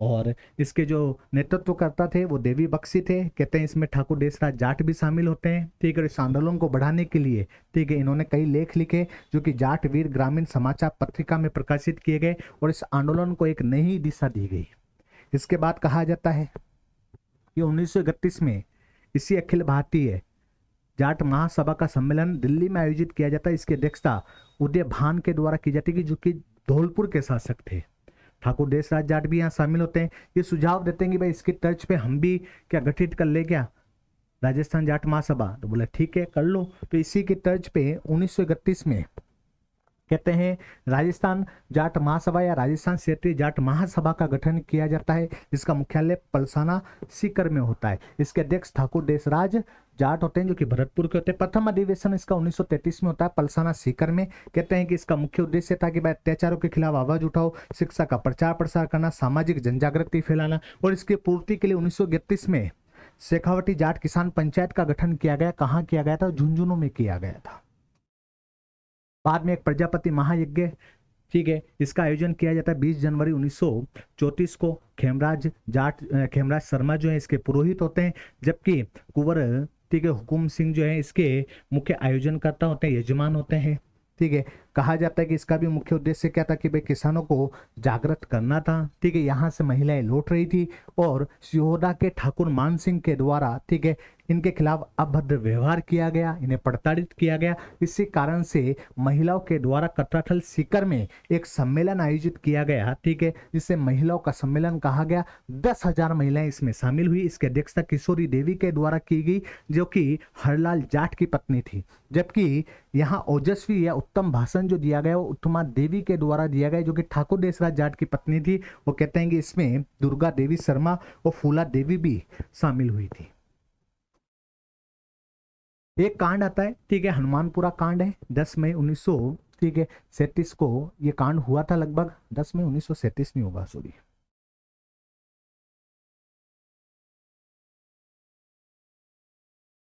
और इसके जो नेतृत्वकर्ता थे वो देवी बख्शी थे। कहते हैं इसमें ठाकुर देशराज जाट भी शामिल होते हैं। ठीक है, इस आंदोलन को बढ़ाने के लिए ठीक है इन्होंने कई लेख लिखे जो कि जाट वीर ग्रामीण समाचार पत्रिका में प्रकाशित किए गए, और इस आंदोलन को एक नई दिशा दी गई। इसके बाद कहा जाता है कि 1931 में इसी अखिल भारतीय जाट महासभा का सम्मेलन दिल्ली में आयोजित किया जाता है। इसकी अध्यक्षता उदय भान के द्वारा की जाती है, जो कि धौलपुर के शासक थे। ठाकुर देशराज जाट भी यहाँ शामिल होते हैं। ये सुझाव देते हैं कि भाई इसकी तर्ज पे हम भी क्या गठित कर ले क्या राजस्थान जाट महासभा? तो बोला ठीक है कर लो। तो इसी की तर्ज पे 1931 में कहते हैं राजस्थान जाट महासभा या राजस्थान क्षेत्रीय जाट महासभा का गठन किया जाता है। इसका मुख्यालय पलसाना सीकर में होता है। इसके अध्यक्ष ठाकुर देशराज जाट होते हैं, जो कि भरतपुर के होते हैं। प्रथम अधिवेशन इसका 1933 में होता है पलसाना सीकर में। कहते हैं कि इसका मुख्य उद्देश्य था कि भाई अत्याचारों के खिलाफ आवाज उठाओ, शिक्षा का प्रचार प्रसार करना, सामाजिक जनजागृति फैलाना, और इसकी पूर्ति के लिए 1931 में शेखावटी जाट किसान पंचायत का गठन किया गया। कहाँ किया गया था? झुंझुनू में किया गया था। बाद में एक प्रजापति महायज्ञ ठीक है इसका आयोजन किया जाता है 20 जनवरी 1934 को। खेमराज शर्मा जो है इसके पुरोहित होते हैं, जबकि कुंवर ठीक है हुकुम सिंह जो है इसके मुख्य आयोजनकर्ता होते हैं, यजमान होते हैं। ठीक है, कहा जाता है कि इसका भी मुख्य उद्देश्य क्या था कि भाई किसानों को जागृत करना था। ठीक है, यहाँ से महिलाएं लौट रही थी और सिहोदा के ठाकुर मान सिंह के द्वारा ठीक है इनके खिलाफ अभद्र व्यवहार किया गया, इन्हें प्रताड़ित किया गया। इसी कारण से महिलाओं के द्वारा कटराथल सीकर में एक सम्मेलन आयोजित किया गया। ठीक है, जिसे महिलाओं का सम्मेलन कहा गया। 10,000 महिलाएं इसमें शामिल हुई। इसकी अध्यक्षता किशोरी देवी के द्वारा की गई, जो कि हरलाल जाट की पत्नी थी। जबकि यहाँ ओजस्वी या उत्तम भाषण जो दिया गया वो उत्तमा देवी के द्वारा दिया गया, जो कि ठाकुर देशराज जाट की पत्नी थी। वो कहते हैं कि इसमें दुर्गा देवी शर्मा और फूला देवी भी शामिल हुई थी। एक कांड आता है ठीक है हनुमानपुरा कांड है 10 मई 1937 को ये कांड हुआ था। लगभग 10 मई 1937 नहीं होगा, सॉरी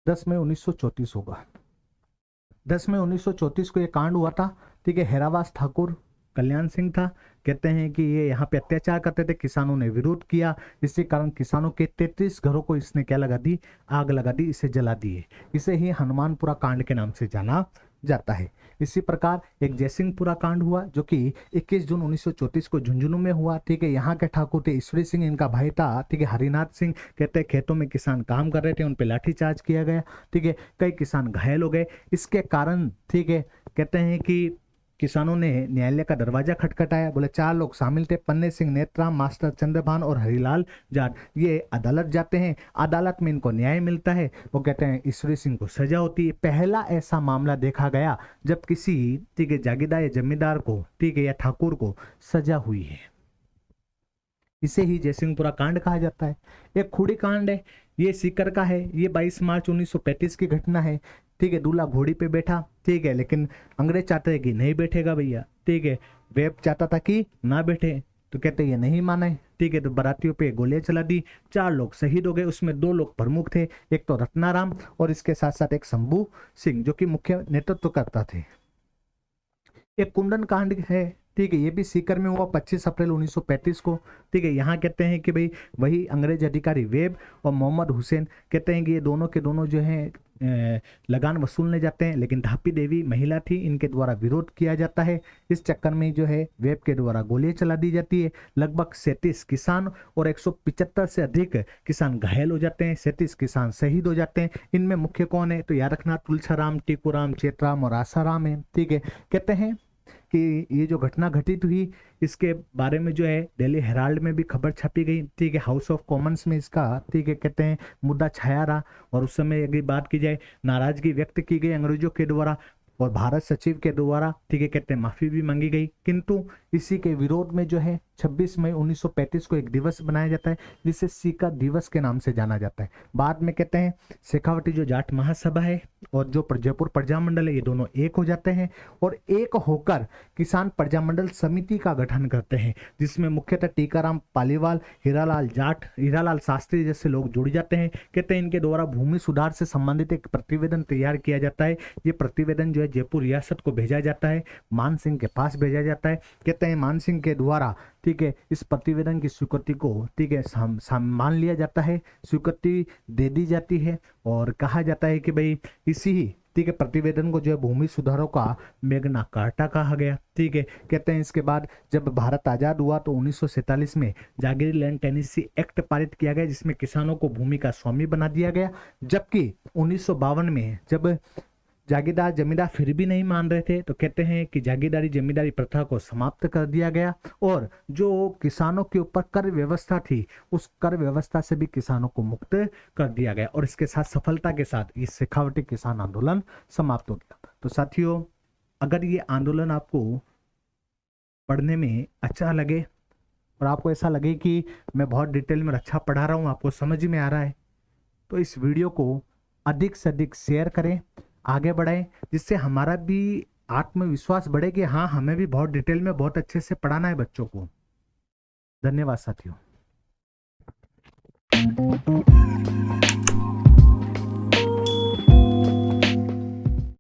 10 मई 1934 होगा। 10 मई 1934 को ये कांड हुआ था। ठीक है, हेरावास ठाकुर कल्याण सिंह था। कहते हैं कि ये यहाँ पे अत्याचार करते थे, किसानों ने विरोध किया। इसी कारण किसानों के 33 घरों को इसने क्या लगा दी? आग लगा दी, इसे जला दिए। इसे ही हनुमानपुरा कांड के नाम से जाना जाता है। इसी प्रकार एक जयसिंहपुरा कांड हुआ जो कि 21 जून 1934 को झुंझुनू में हुआ। ठीक है, यहाँ के ठाकुर थे ईश्वरी सिंह, इनका भाई था ठीक है हरिनाथ सिंह। कहते हैं खेतों में किसान काम कर रहे थे, उन पे लाठीचार्ज किया गया। ठीक है, कई किसान घायल हो गए। इसके कारण ठीक है कहते हैं कि किसानों ने न्यायालय का दरवाजा खटखटाया। बोले 4 लोग शामिल थे, पन्ने सिंह नेतराम, मास्टर चंद्रभान और हरिलाल जाट। ये अदालत जाते हैं, अदालत में इनको न्याय मिलता है। वो कहते हैं ईश्वरी सिंह को सजा होती है। पहला ऐसा मामला देखा गया जब किसी ठीक है जागीरदार या जमींदार को ठीक है या ठाकुर को सजा हुई है। इसे ही जयसिंहपुरा कांड कहा जाता है। एक खुड़ी कांड है, ये सीकर का है। ये 22 मार्च 1935 की घटना है। ठीक है, दूल्हा घोड़ी पे बैठा ठीक है, लेकिन अंग्रेज चाहते हैं कि नहीं बैठेगा भैया। ठीक है, वेब चाहता था कि ना बैठे, तो कहते ये नहीं माने। ठीक है, तो बारातियों पे गोलियां चला दी, 4 लोग शहीद हो गए। उसमें 2 लोग प्रमुख थे, एक तो रत्नाराम और इसके साथ साथ एक शंभू सिंह जो कि मुख्य नेतृत्व करता थे। एक कुंदन कांड है। ठीक है, ये भी सीकर में हुआ 25 अप्रैल 1935 को। ठीक है, यहाँ कहते हैं कि भाई वही अंग्रेज अधिकारी वेब और मोहम्मद हुसैन कहते हैं कि ये दोनों के दोनों जो हैं लगान वसूलने जाते हैं, लेकिन धापी देवी महिला थी, इनके द्वारा विरोध किया जाता है। इस चक्कर में जो है वेब के द्वारा गोलियां चला दी जाती है। लगभग 37 किसान और 175 से अधिक किसान घायल हो जाते हैं, 37 किसान शहीद हो जाते हैं। इनमें मुख्य कौन है तो याद रखना, तुलछाराम, टीकूराम, चेतराम और आसाराम है। ठीक है, कहते हैं कि ये जो घटना घटित हुई इसके बारे में जो है दिल्ली हेराल्ड में भी खबर छपी गई। ठीक है, हाउस ऑफ कॉमन्स में इसका ठीक है कहते हैं मुद्दा छाया रहा। और उस समय अगर बात की जाए नाराजगी व्यक्त की गई अंग्रेजों के द्वारा और भारत सचिव के द्वारा ठीक है कहते हैं माफी भी मांगी गई। किंतु इसी के विरोध में जो है 26 मई 1935 को एक दिवस बनाया जाता है जिसे सीकर दिवस के नाम से जाना जाता है। बाद में कहते हैं शेखावटी जो जाट महासभा है और जो जयपुर प्रजामंडल है, ये दोनों एक हो जाते हैं और एक होकर किसान प्रजामंडल समिति का गठन करते हैं, जिसमें मुख्यतः टीकाराम पालीवाल, हीरालाल जाट, हीरालाल शास्त्री जैसे लोग जुड़ जाते हैं। कहते हैं इनके द्वारा भूमि सुधार से संबंधित एक प्रतिवेदन तैयार किया जाता है। ये प्रतिवेदन जो है जयपुर रियासत को भेजा जाता है, मान सिंह के पास भेजा जाता है। कहते हैं मान सिंह के द्वारा ठीक है इस प्रतिवेदन की स्वीकृति को ठीक है मान लिया जाता है, स्वीकृति दे दी जाती है और कहा जाता है कि भाई इसी ही ठीक है प्रतिवेदन को जो है भूमि सुधारों का मैग्ना कार्टा कहा गया। ठीक है, कहते हैं इसके बाद जब भारत आजाद हुआ तो 1947 में जागीरी लैंड टेनेसी एक्ट पारित किया गया, जिसमें किसानों को भूमि का स्वामी बना दिया गया। जबकि 1952 में जब जागीरदार जमींदार फिर भी नहीं मान रहे थे तो कहते हैं कि जागीरदारी जमींदारी प्रथा को समाप्त कर दिया गया और जो किसानों के ऊपर कर व्यवस्था थी उस कर व्यवस्था से भी किसानों को मुक्त कर दिया गया और इसके साथ सफलता के साथ ये शेखावटी किसान आंदोलन समाप्त हो गया। तो साथियों, अगर ये आंदोलन आपको पढ़ने में अच्छा लगे और आपको ऐसा लगे कि मैं बहुत डिटेल में अच्छा पढ़ा रहा हूँ, आपको समझ में आ रहा है, तो इस वीडियो को अधिक से अधिक शेयर करें, आगे बढ़ाएं, जिससे हमारा भी आत्मविश्वास बढ़े कि हाँ हमें भी बहुत डिटेल में बहुत अच्छे से पढ़ाना है बच्चों को। धन्यवाद साथियों।